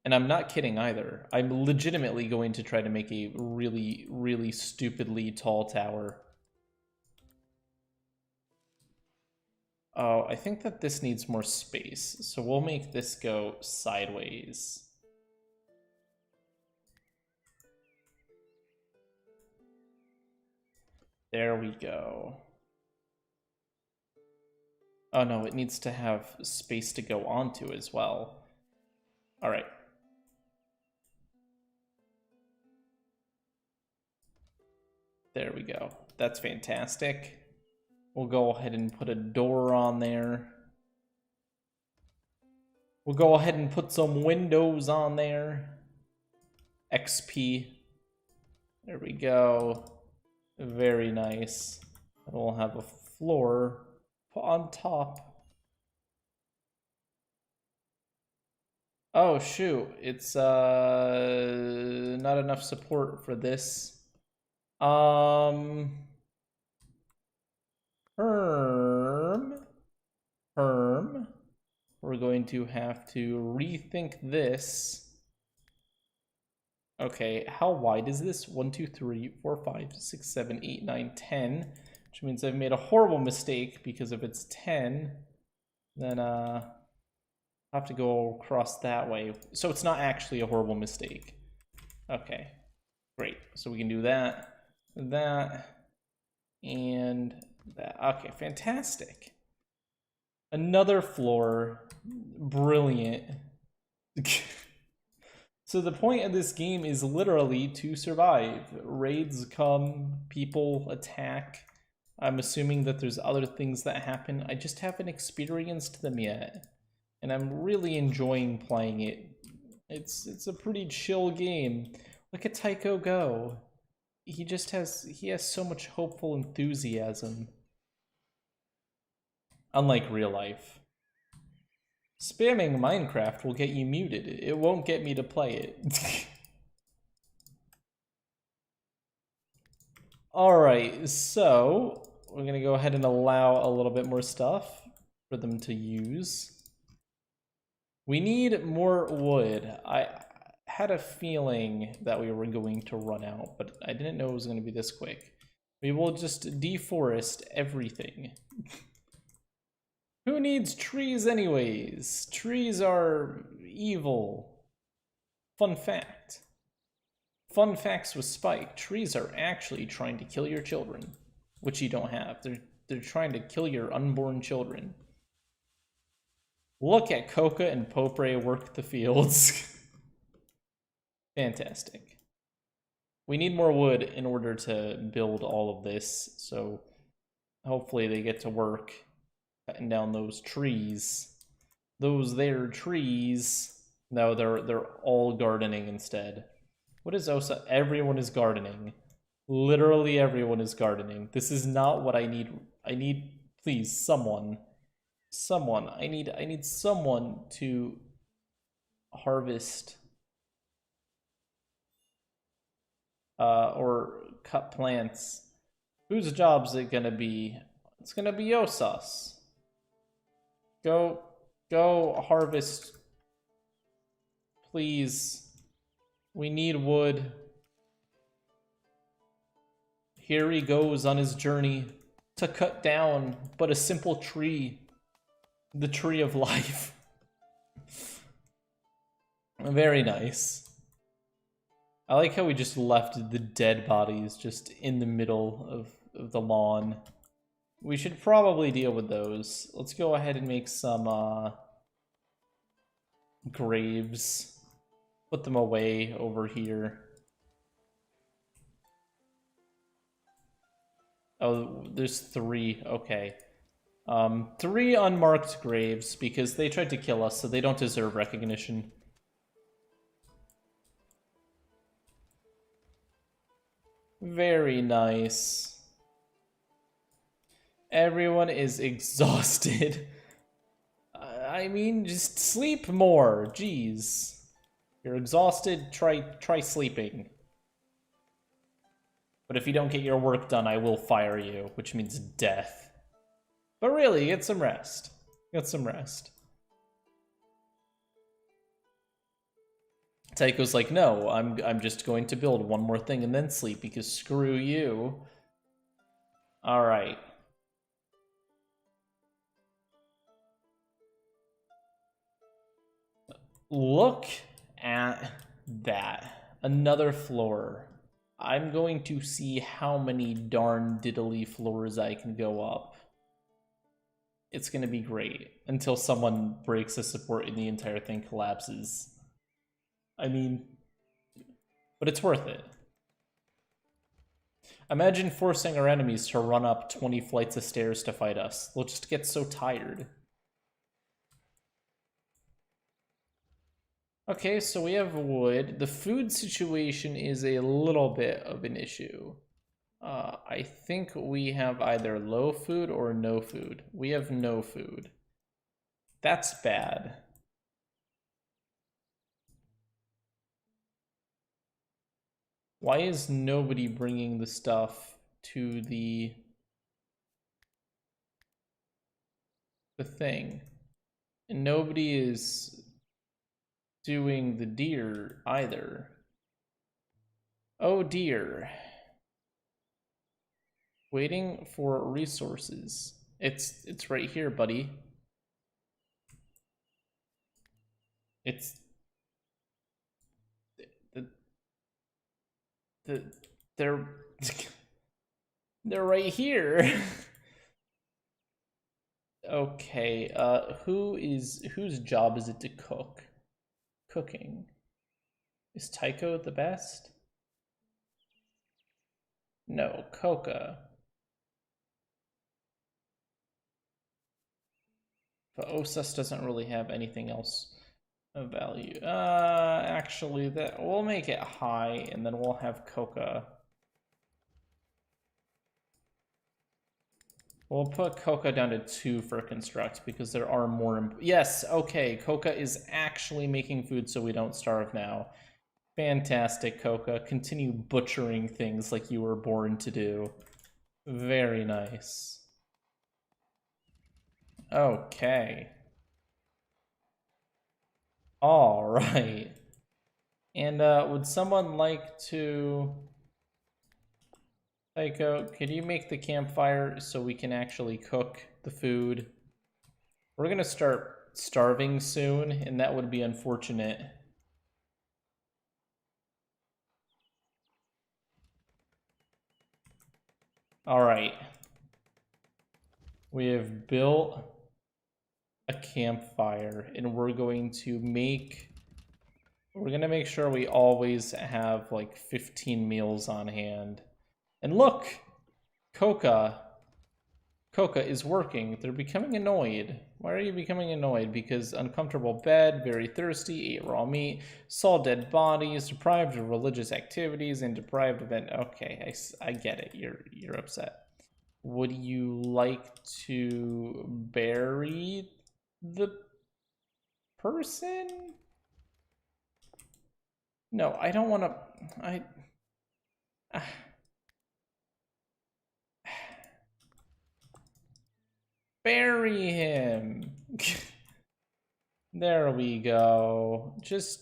Speaker 1: And I'm not kidding either. I'm legitimately going to try to make a really, really stupidly tall tower. Oh, I think that this needs more space, so we'll make this go sideways. There we go. Oh no, it needs to have space to go onto as well. All right. There we go. That's fantastic. We'll go ahead and put a door on there. We'll go ahead and put some windows on there. XP. There we go. Very nice. And we'll have a floor put on top. Oh shoot, it's not enough support for this. We're going to have to rethink this. Okay, how wide is this? 1, 2, 3, 4, 5, 6, 7, 8, 9, 10. Which means I've made a horrible mistake, because if it's 10, then I'll have to go across that way. So it's not actually a horrible mistake. Okay, great. So we can do that, that, and that. Okay, fantastic. Another floor. Brilliant. So the point of this game is literally to survive. Raids come, people attack. I'm assuming that there's other things that happen. I just haven't experienced them yet. And I'm really enjoying playing it. It's a pretty chill game. Look at Tycho go. He has so much hopeful enthusiasm. Unlike real life. Spamming Minecraft will get you muted. It won't get me to play it. Alright, so we're gonna go ahead and allow a little bit more stuff for them to use. We need more wood. I had a feeling that we were going to run out, but I didn't know it was going to be this quick. We will just deforest everything. Who needs trees anyways? Trees are evil. Fun fact. Fun facts with Spike. Trees are actually trying to kill your children, which you don't have. They're trying to kill your unborn children. Look at Coca and Popre work the fields. Fantastic. We need more wood in order to build all of this, so hopefully they get to work cutting down those trees. Those there trees. No, they're all gardening instead. What is Osa? Everyone is gardening. Literally everyone is gardening. This is not what I need. I need, please, someone. Someone. I need someone to harvest or cut plants. Whose job's it gonna be? It's gonna be Yosas. Go harvest. Please. We need wood. Here he goes on his journey to cut down but a simple tree. The tree of life. Very nice. I like how we just left the dead bodies just in the middle of the lawn. We should probably deal with those. Let's go ahead and make some graves. Put them away over here. Oh, there's 3. Okay. 3 unmarked graves because they tried to kill us, so they don't deserve recognition. Very nice. Everyone is exhausted. I mean, just sleep more. Jeez. You're exhausted, try sleeping. But if you don't get your work done, I will fire you, which means death. But really, get some rest. Get some rest. Taiko's like, no, I'm just going to build one more thing and then sleep because screw you. All right. Look at that. Another floor. I'm going to see how many darn diddly floors I can go up. It's going to be great until someone breaks a support and the entire thing collapses. I mean, but it's worth it. Imagine forcing our enemies to run up 20 flights of stairs to fight us. They'll just get so tired. Okay, so we have wood. The food situation is a little bit of an issue. I think we have either low food or no food. We have no food. That's bad. Why is nobody bringing the stuff to the thing? And nobody is doing the deer either. Oh dear. Waiting for resources. It's right here, buddy. It's they're right here. Okay, whose job is it to cook? Cooking. Is Taiko the best? No, Coca. But Osas doesn't really have anything else of value. Actually, that we'll make it high, and then we'll have Coca. We'll put Coca down to 2 for construct because there are more. Yes, okay. Coca is actually making food so we don't starve now. Fantastic, Coca. Continue butchering things like you were born to do. Very nice. Okay. All right. And would someone like to... Taiko, could you make the campfire so we can actually cook the food? We're gonna start starving soon, and that would be unfortunate. All right. We have built a campfire, and we're gonna make sure we always have like 15 meals on hand. And look, Coca is working. They're becoming annoyed. Why are you becoming annoyed? Because uncomfortable bed, very thirsty, ate raw meat, saw dead bodies, deprived of religious activities, and deprived of it. Okay, I get it. You're upset. Would you like to bury the person? No, I don't want to. Bury him. There we go. Just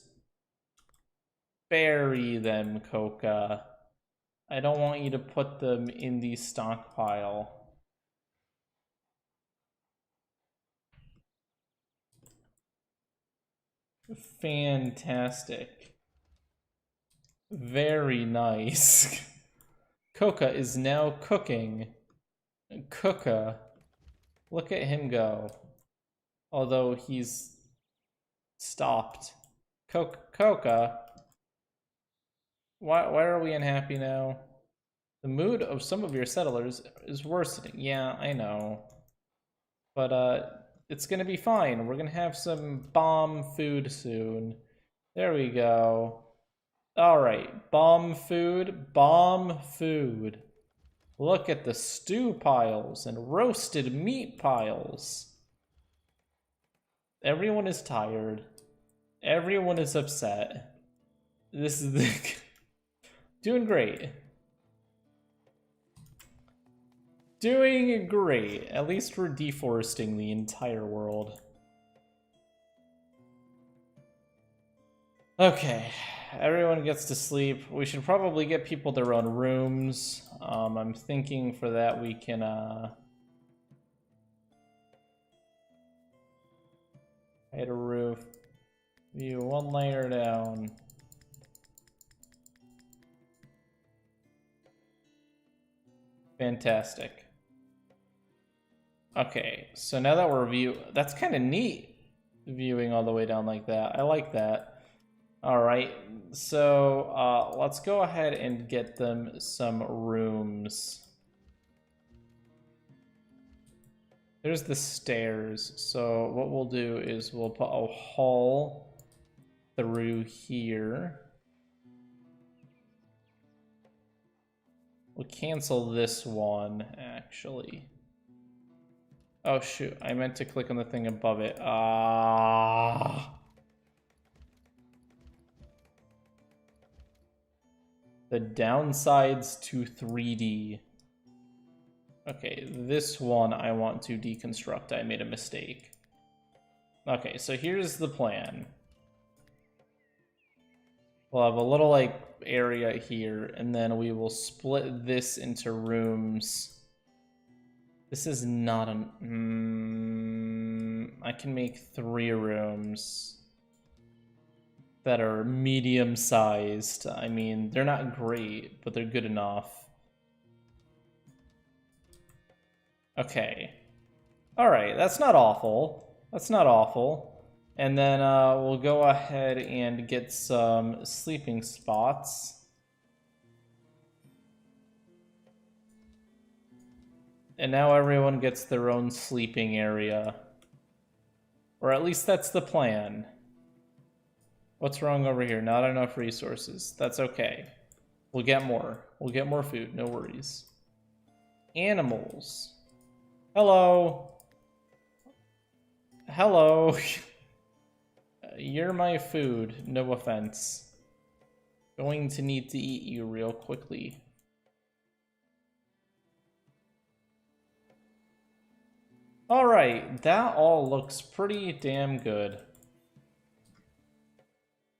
Speaker 1: bury them, Coca. I don't want you to put them in the stockpile. Fantastic. Very nice. Coca is now cooking. Coca. Look at him go. Although he's stopped. Coca. Why are we unhappy now? The mood of some of your settlers is worsening. Yeah, I know. But it's gonna be fine. We're gonna have some bomb food soon. There we go. Alright, bomb food, bomb food. Look at the stew piles and roasted meat piles. Everyone is tired. Everyone is upset. This is the doing great. Doing great. At least we're deforesting the entire world. Okay, everyone gets to sleep. We should probably get people their own rooms. I'm thinking for that we can hit a roof. View one layer down. Fantastic. Okay, so now that we're that's kind of neat, viewing all the way down like that. I like that. All right, so let's go ahead and get them some rooms. There's the stairs. So what we'll do is we'll put a hall through here. We'll cancel this one, actually. Oh shoot, I meant to click on the thing above it. The downsides to 3D. Okay, this one I want to deconstruct. I made a mistake. Okay, so here's the plan. We'll have a little like area here, and then we will split this into rooms. This is not an... I can make 3 rooms that are medium-sized. I mean, they're not great, but they're good enough. Okay. Alright, that's not awful. That's not awful. And then we'll go ahead and get some sleeping spots. And now everyone gets their own sleeping area. Or at least that's the plan. What's wrong over here? Not enough resources. That's okay. We'll get more. We'll get more food, no worries. Animals. Hello. Hello. You're my food, no offense. Going to need to eat you real quickly. Alright, that all looks pretty damn good.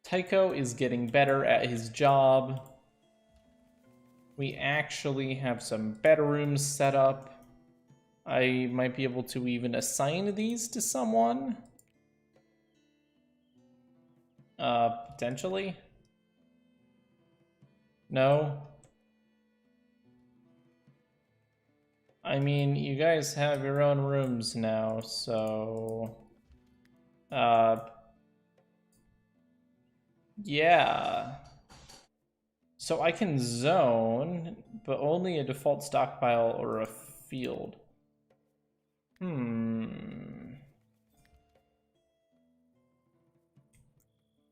Speaker 1: Tycho is getting better at his job. We actually have some bedrooms set up. I might be able to even assign these to someone. Potentially? No? I mean, you guys have your own rooms now, so... yeah. So I can zone, but only a default stockpile or a field.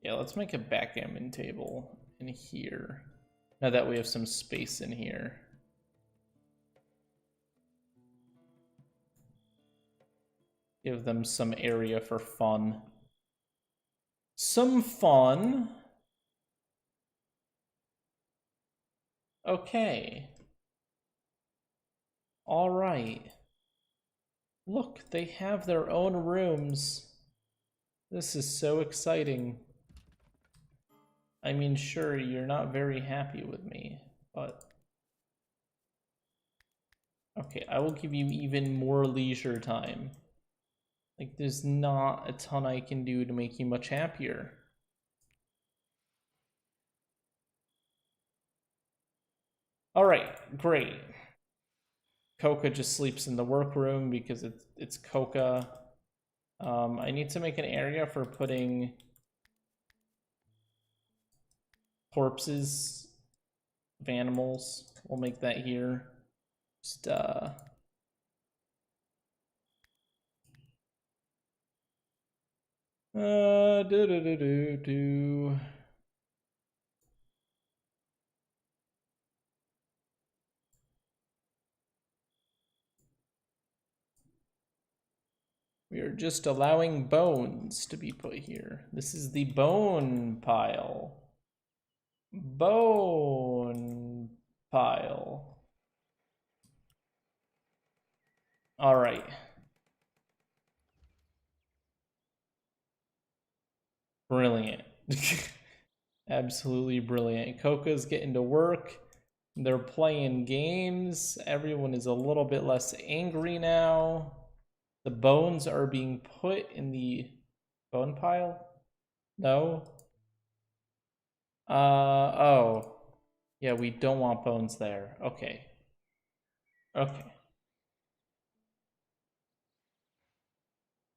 Speaker 1: Yeah, let's make a backgammon table in here. Now that we have some space in here. Give them some area for fun. Some fun. Okay. All right. Look, they have their own rooms. This is so exciting. I mean, sure, you're not very happy with me, but... Okay, I will give you even more leisure time. Like, there's not a ton I can do to make you much happier. Alright, great. Coca just sleeps in the workroom because it's Coca. I need to make an area for putting corpses of animals. We'll make that here. Just We are just allowing bones to be put here. This is the bone pile. Bone pile. All right. Brilliant. Absolutely brilliant. Coca's getting to work. They're playing games. Everyone is a little bit less angry now. The bones are being put in the bone pile? No? Oh. Yeah, we don't want bones there. Okay. Okay.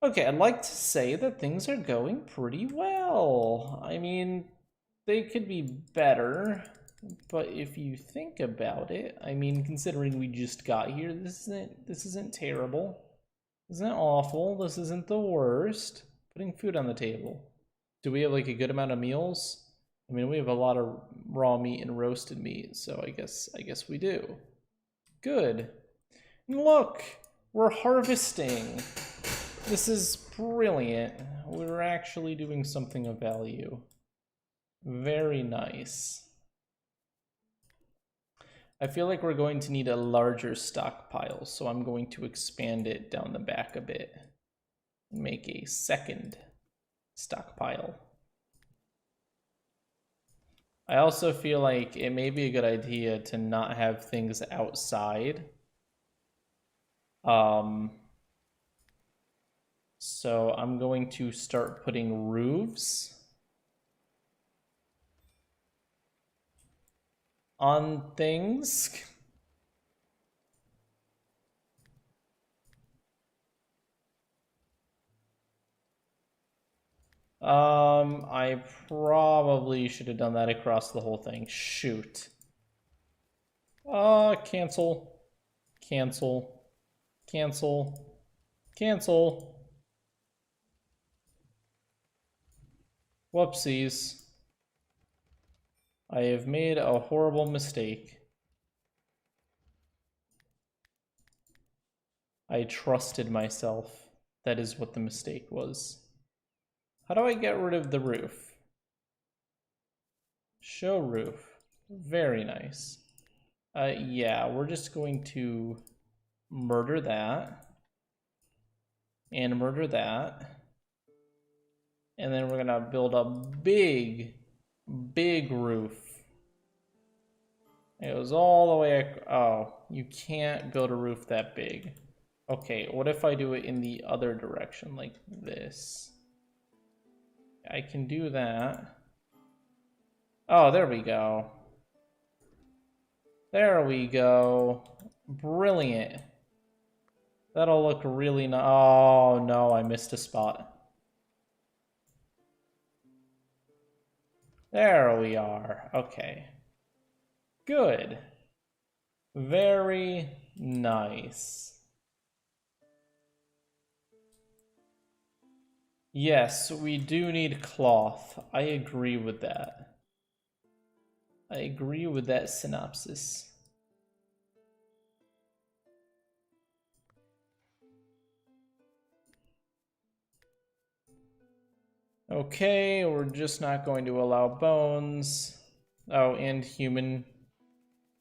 Speaker 1: Okay, I'd like to say that things are going pretty well. I mean, they could be better, but if you think about it, I mean, considering we just got here, this isn't terrible. This isn't awful. This isn't the worst. Putting food on the table. Do we have like a good amount of meals? I mean, we have a lot of raw meat and roasted meat, so I guess we do. Good. And look, we're harvesting. This is brilliant. We're actually doing something of value. Very nice. I feel like we're going to need a larger stockpile, so I'm going to expand it down the back a bit and make a second stockpile. I also feel like it may be a good idea to not have things outside. So I'm going to start putting roofs on things. I probably should have done that across the whole thing. Shoot. Cancel. Cancel. Cancel. Cancel. Whoopsies. I have made a horrible mistake. I trusted myself. That is what the mistake was. How do I get rid of the roof? Show roof. Very nice. Yeah, we're just going to murder that. And murder that. And then we're gonna build a big roof. It goes all the way. Oh, you can't build a roof that big. Okay, what if I do it in the other direction, like this? I can do that. Oh, there we go. There we go. Brilliant. That'll look really nice. Oh, no, I missed a spot. There we are. Okay. Good. Very nice. Yes, we do need cloth. I agree with that. I agree with that synopsis. Okay, we're just not going to allow bones. Oh, and human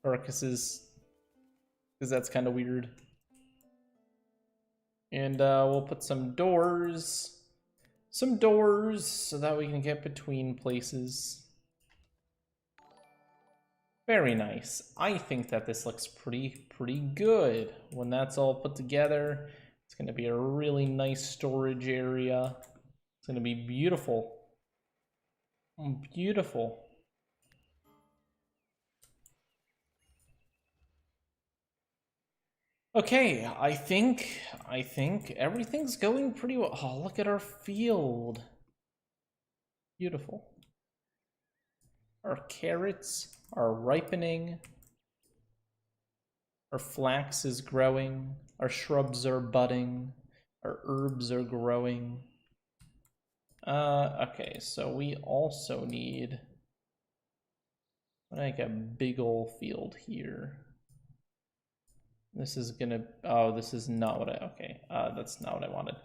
Speaker 1: carcasses, because that's kind of weird. And we'll put some doors. Some doors so that we can get between places. Very nice. I think that this looks pretty good. When that's all put together, it's going to be a really nice storage area. It's going to be beautiful. Beautiful. Okay, I think everything's going pretty well. Oh, look at our field. Beautiful. Our carrots are ripening. Our flax is growing. Our shrubs are budding. Our herbs are growing. Okay, so we also need like a big old field here. This is gonna, oh, this is not what I, okay, that's not what I wanted.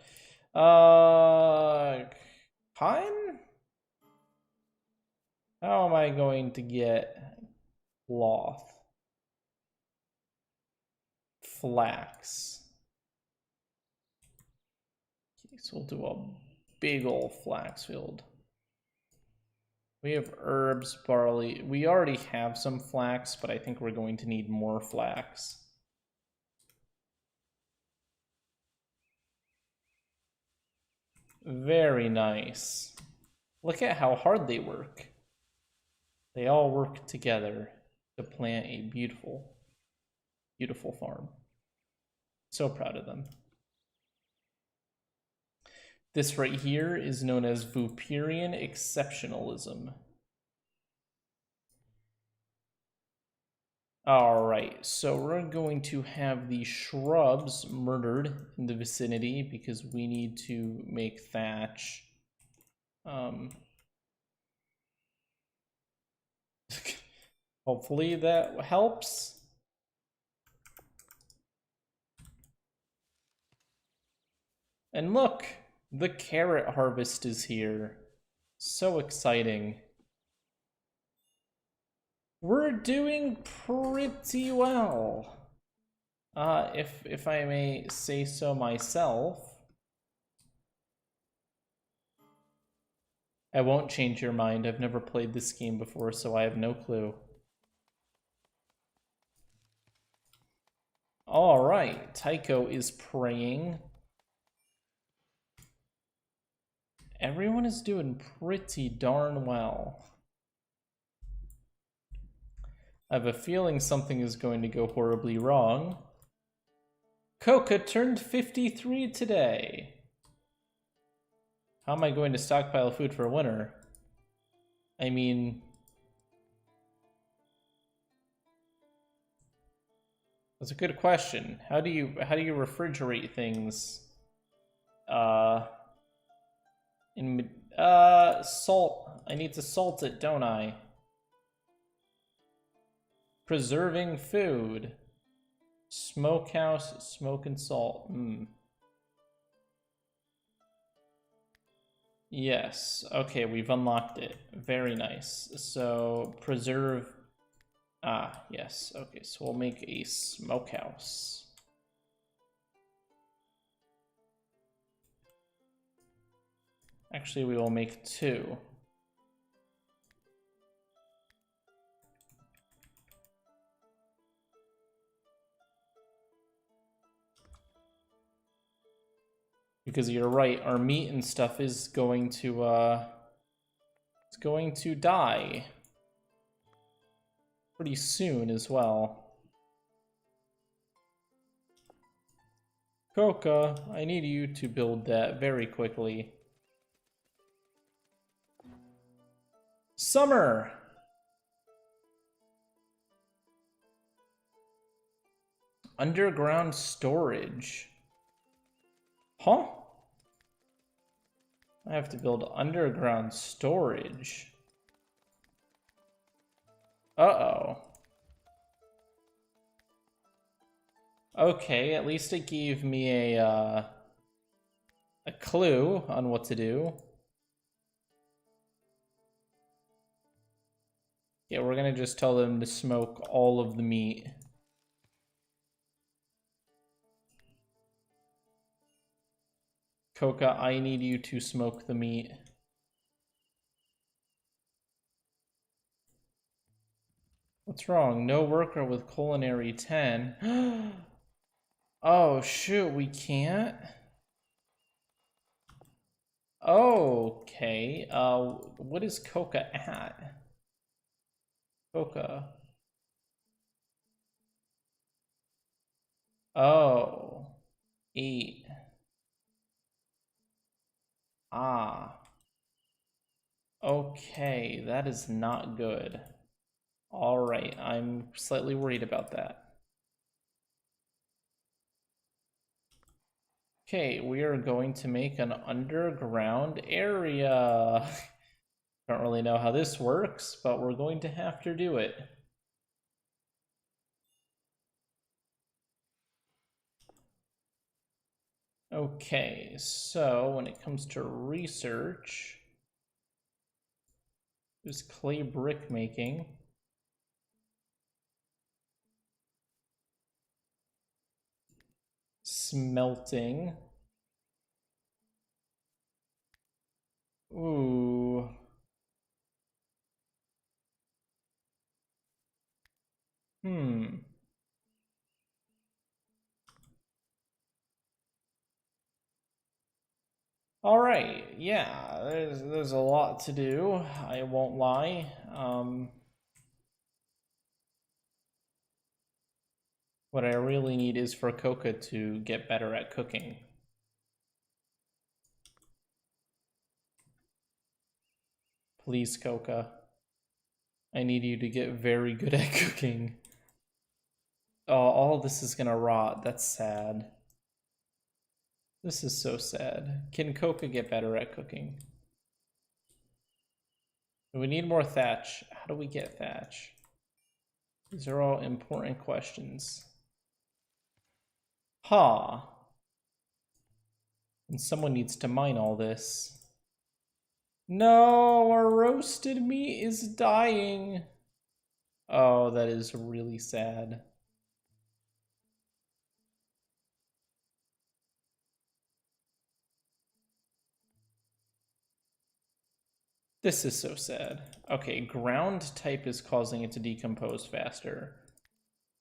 Speaker 1: Pine? How am I going to get cloth? Flax. Okay, so we'll do a big old flax field. We have herbs, barley. We already have some flax, but I think we're going to need more flax. Very nice. Look at how hard they work. They all work together to plant a beautiful, beautiful farm. So proud of them. This right here is known as Vooperian exceptionalism. Alright, so we're going to have the shrubs murdered in the vicinity because we need to make thatch. Hopefully that helps. And look, the carrot harvest is here. So exciting. We're doing pretty well. If I may say so myself. I won't change your mind. I've never played this game before, so I have no clue. Alright, Tycho is praying. Everyone is doing pretty darn well. I have a feeling something is going to go horribly wrong. Coca turned 53 today. How am I going to stockpile food for winter? I mean, that's a good question. How do you refrigerate things? Salt. I need to salt it, don't I? Preserving food. Smokehouse, smoke and salt. Yes. Okay, we've unlocked it. Very nice. So, preserve. Ah, yes. Okay, so we'll make a smokehouse. Actually, we will make 2. Because you're right, our meat and stuff is going to it's going to die pretty soon as well. Coca, I need you to build that very quickly. Summer! Underground storage. Huh? I have to build underground storage. Uh-oh. Okay, at least it gave me a clue on what to do. Yeah, we're gonna just tell them to smoke all of the meat. Coca, I need you to smoke the meat. What's wrong? No worker with culinary 10. Oh, shoot, we can't? Okay, what is Coca at? Coca. Oh, 8. Ah. Okay, that is not good. Alright, I'm slightly worried about that. Okay, we are going to make an underground area. Don't really know how this works, but we're going to have to do it. Okay, so when it comes to research, there's clay brick making. Smelting. Ooh. All right, yeah, there's a lot to do, I won't lie. What I really need is for Coca to get better at cooking. Please, Coca. I need you to get very good at cooking. Oh, all this is gonna rot. That's sad. This is so sad. Can Coca get better at cooking? We need more thatch. How do we get thatch? These are all important questions. Ha! And someone needs to mine all this. No, our roasted meat is dying. Oh, that is really sad. This is so sad. Okay, ground type is causing it to decompose faster.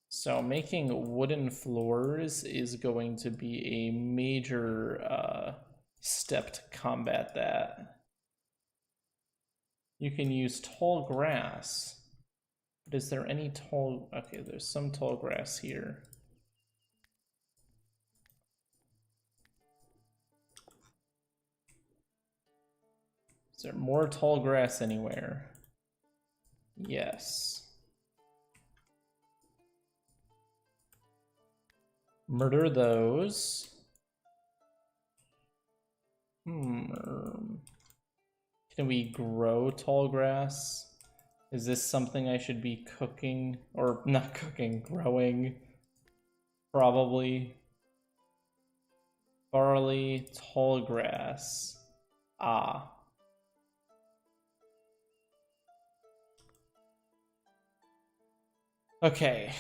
Speaker 1: So making wooden floors is going to be a major step to combat that. You can use tall grass. But is there any tall... Okay, there's some tall grass here. Is there more tall grass anywhere? Yes. Murder those. Can we grow tall grass? Is this something I should be cooking? Or not cooking, growing? Probably. Barley, tall grass. Ah. Okay,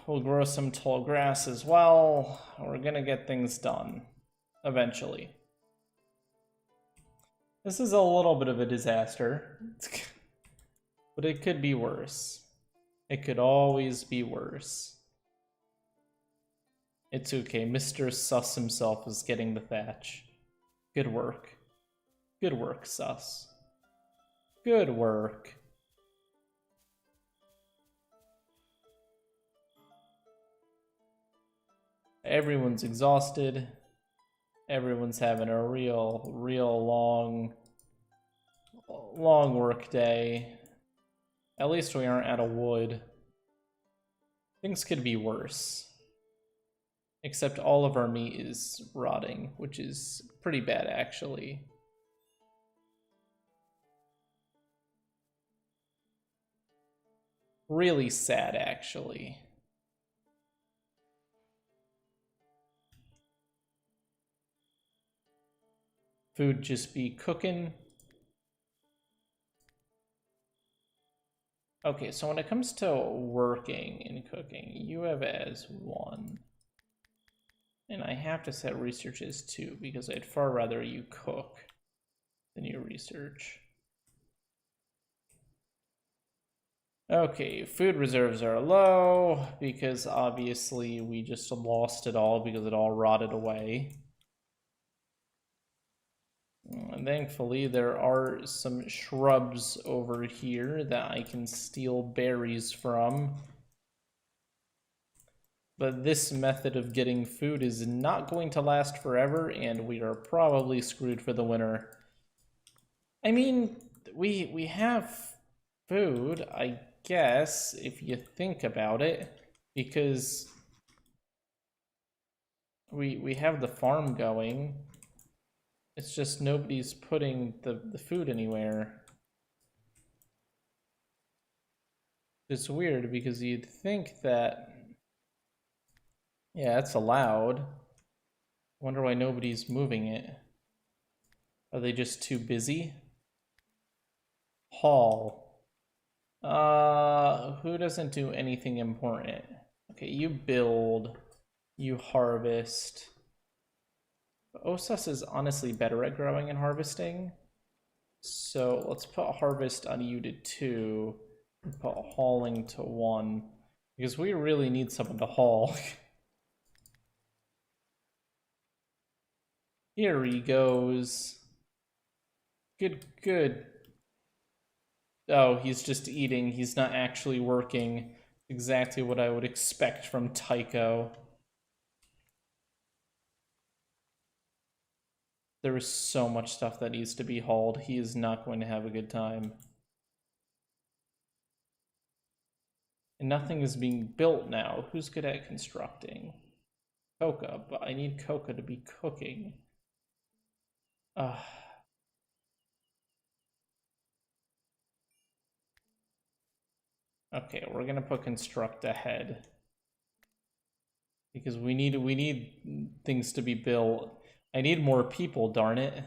Speaker 1: we'll grow some tall grass as well. We're gonna get things done. Eventually. This is a little bit of a disaster. But it could be worse. It could always be worse. It's okay. Mr. Sus himself is getting the thatch. Good work. Good work, Sus. Good work. Everyone's exhausted. Everyone's having a real long work day. At least we aren't out of wood. Things could be worse. Except all of our meat is rotting, which is pretty bad, actually. Really sad, actually. Food just be cooking. Okay, so when it comes to working and cooking, you have as 1. And I have to set research as 2 because I'd far rather you cook than you research. Okay, food reserves are low because obviously we just lost it all because it all rotted away. And thankfully there are some shrubs over here that I can steal berries from. But this method of getting food is not going to last forever, and we are probably screwed for the winter. I mean, we have food, I guess, if you think about it, because we have the farm going. It's just nobody's putting the food anywhere. It's weird because you'd think that, yeah, it's allowed. Wonder why nobody's moving it. Are they just too busy? Haul. Who doesn't do anything important? Okay, you build, you harvest. Osas is honestly better at growing and harvesting. So let's put harvest on you to 2 and put hauling to 1 because we really need someone to haul. Here he goes. Good, good. Oh, he's just eating. He's not actually working. Exactly what I would expect from Tycho. There is so much stuff that needs to be hauled. He is not going to have a good time. And nothing is being built now. Who's good at constructing? Coca, but I need Coca to be cooking. Okay, we're gonna put construct ahead. Because we need things to be built. I need more people, darn it.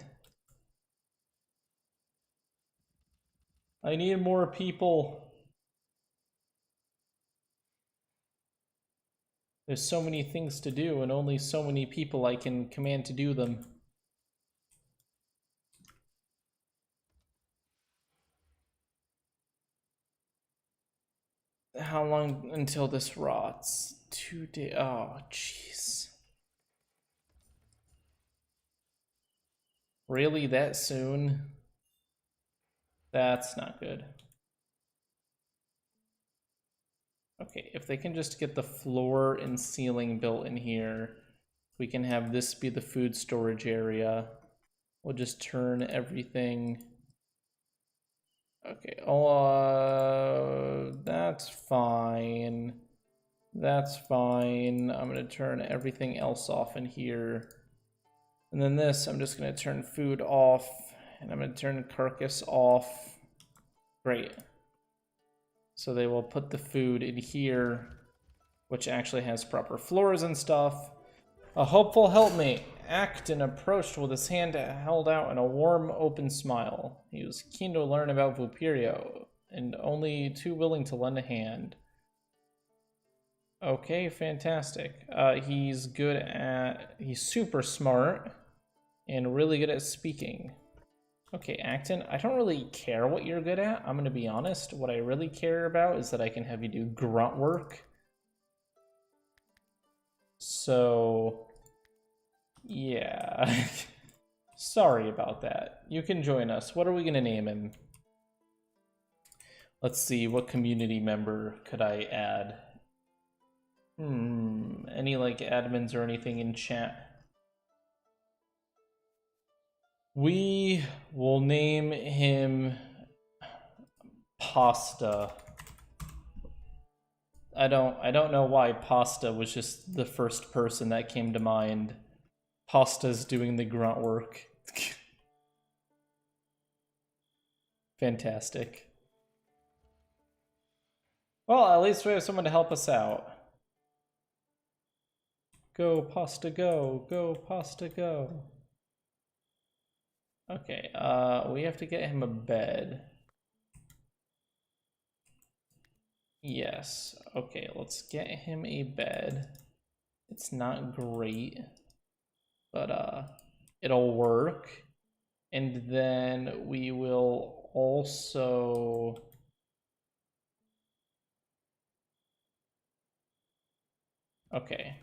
Speaker 1: I need more people. There's so many things to do and only so many people I can command to do them. How long until this rots? 2 days. Oh, jeez. Really, that soon? That's not good. Okay, if they can just get the floor and ceiling built in here, we can have this be the food storage area. We'll just turn everything. Okay, that's fine. That's fine. I'm gonna turn everything else off in here. And then this, I'm just gonna turn food off, and I'm gonna turn carcass off. Great. So they will put the food in here, which actually has proper floors and stuff. A hopeful helpmate, Acton approached with his hand held out in a warm, open smile. He was keen to learn about Vooperia, and only too willing to lend a hand. Okay, fantastic. He's super smart, and really good at speaking. Okay, Acton, I don't really care what you're good at, I'm gonna be honest. What I really care about is that I can have you do grunt work. So, yeah. Sorry about that. You can join us. What are we gonna name him? Let's see, what community member could I add? Any like admins or anything in chat? We will name him Pasta. I don't know why Pasta was just the first person that came to mind. Pasta's doing the grunt work. Fantastic. Well, at least we have someone to help us out. Go, pasta, go. Go, pasta, go. Okay, we have to get him a bed. Yes, okay, let's get him a bed. It's not great, but it'll work. And then we will also... Okay.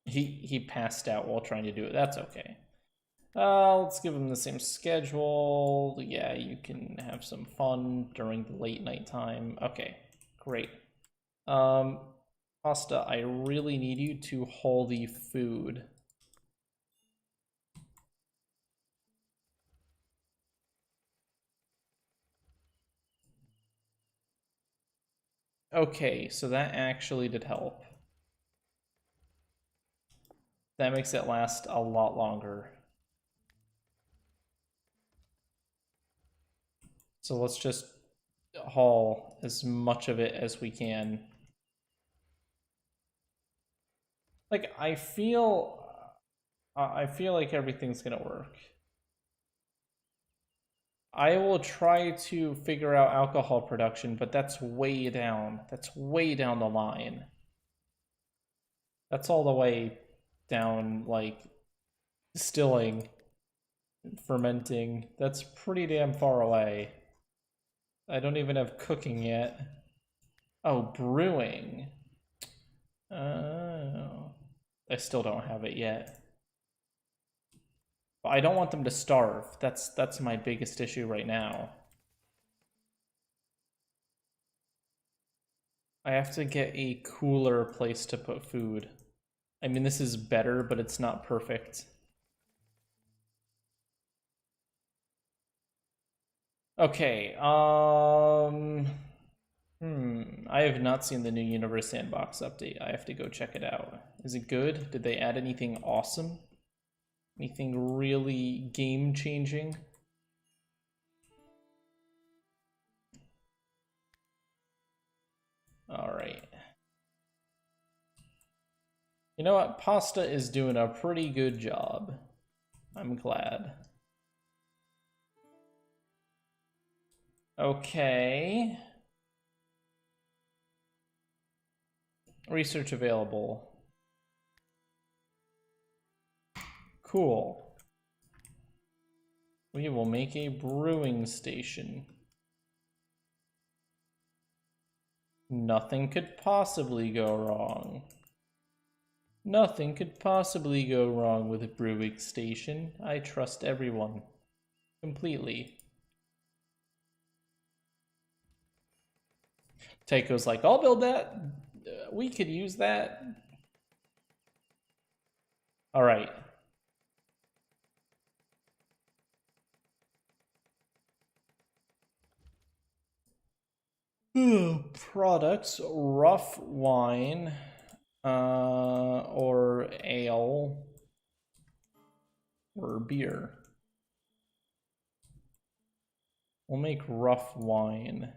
Speaker 1: He passed out while trying to do it. That's okay. Let's give him the same schedule. Yeah, you can have some fun during the late night time. Okay, great. Pasta, I really need you to haul the food. Okay, so that actually did help. That makes it last a lot longer. So let's just haul as much of it as we can. Like, I feel like everything's gonna work. I will try to figure out alcohol production, but that's way down. That's way down the line. That's all the way down, like, distilling, fermenting. That's pretty damn far away. I don't even have cooking yet. Oh, brewing. Oh. I still don't have it yet. But I don't want them to starve. That's my biggest issue right now. I have to get a cooler place to put food. I mean, this is better, but it's not perfect. Okay, I have not seen the new Universe Sandbox update. I have to go check it out. Is it good? Did they add anything awesome? Anything really game-changing? Alright. You know what? Pasta is doing a pretty good job. I'm glad. Okay. Research available. Cool. We will make a brewing station. Nothing could possibly go wrong. Nothing could possibly go wrong with a brewing station. I trust everyone. Completely. Taiko's like, I'll build that. We could use that. All right. Products, rough wine, or ale, or beer. We'll make rough wine.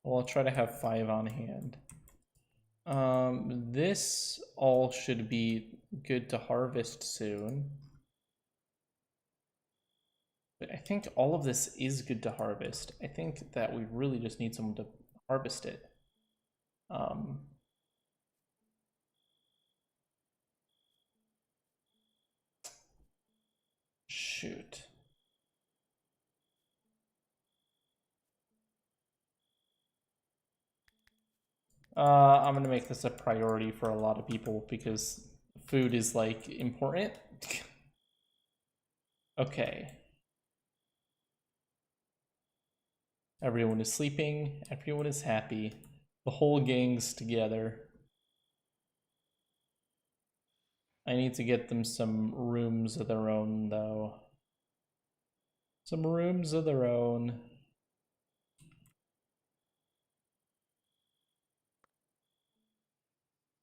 Speaker 1: Well, I'll try to have 5 on hand. This all should be good to harvest soon. But I think all of this is good to harvest. I think that we really just need someone to harvest it. Shoot. I'm gonna make this a priority for a lot of people because food is like important. Okay. Everyone is sleeping, everyone is happy. The whole gang's together. I need to get them some rooms of their own, though. Some rooms of their own.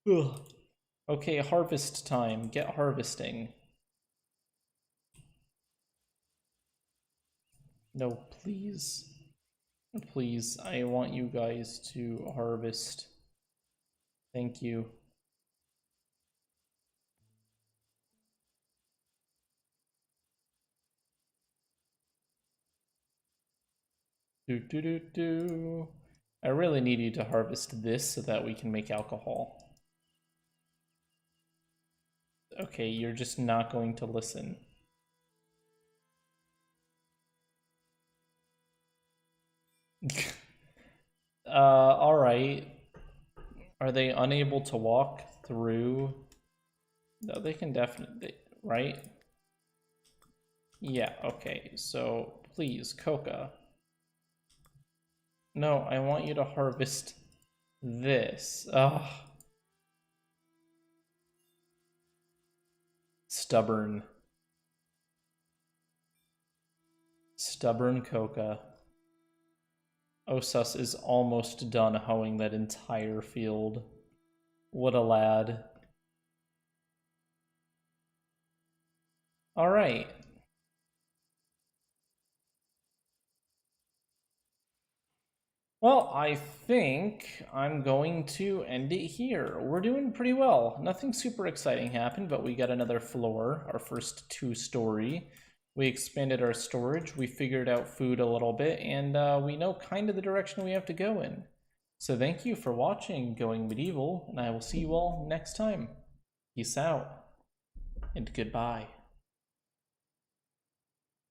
Speaker 1: Ugh. Okay, harvest time. Get harvesting. No, please. Please, I want you guys to harvest. Thank you. Do. I really need you to harvest this so that we can make alcohol. Okay, you're just not going to listen. Alright. Are they unable to walk through? No, they can definitely, right? Yeah, okay, so please, Coca. No, I want you to harvest this. Ugh. Stubborn. Stubborn Coca. Osus is almost done hoeing that entire field. What a lad. Alright. Well, I think I'm going to end it here. We're doing pretty well. Nothing super exciting happened, but we got another floor, our first 2-story. We expanded our storage, we figured out food a little bit, and we know kind of the direction we have to go in. So thank you for watching Going Medieval, and I will see you all next time. Peace out, and goodbye.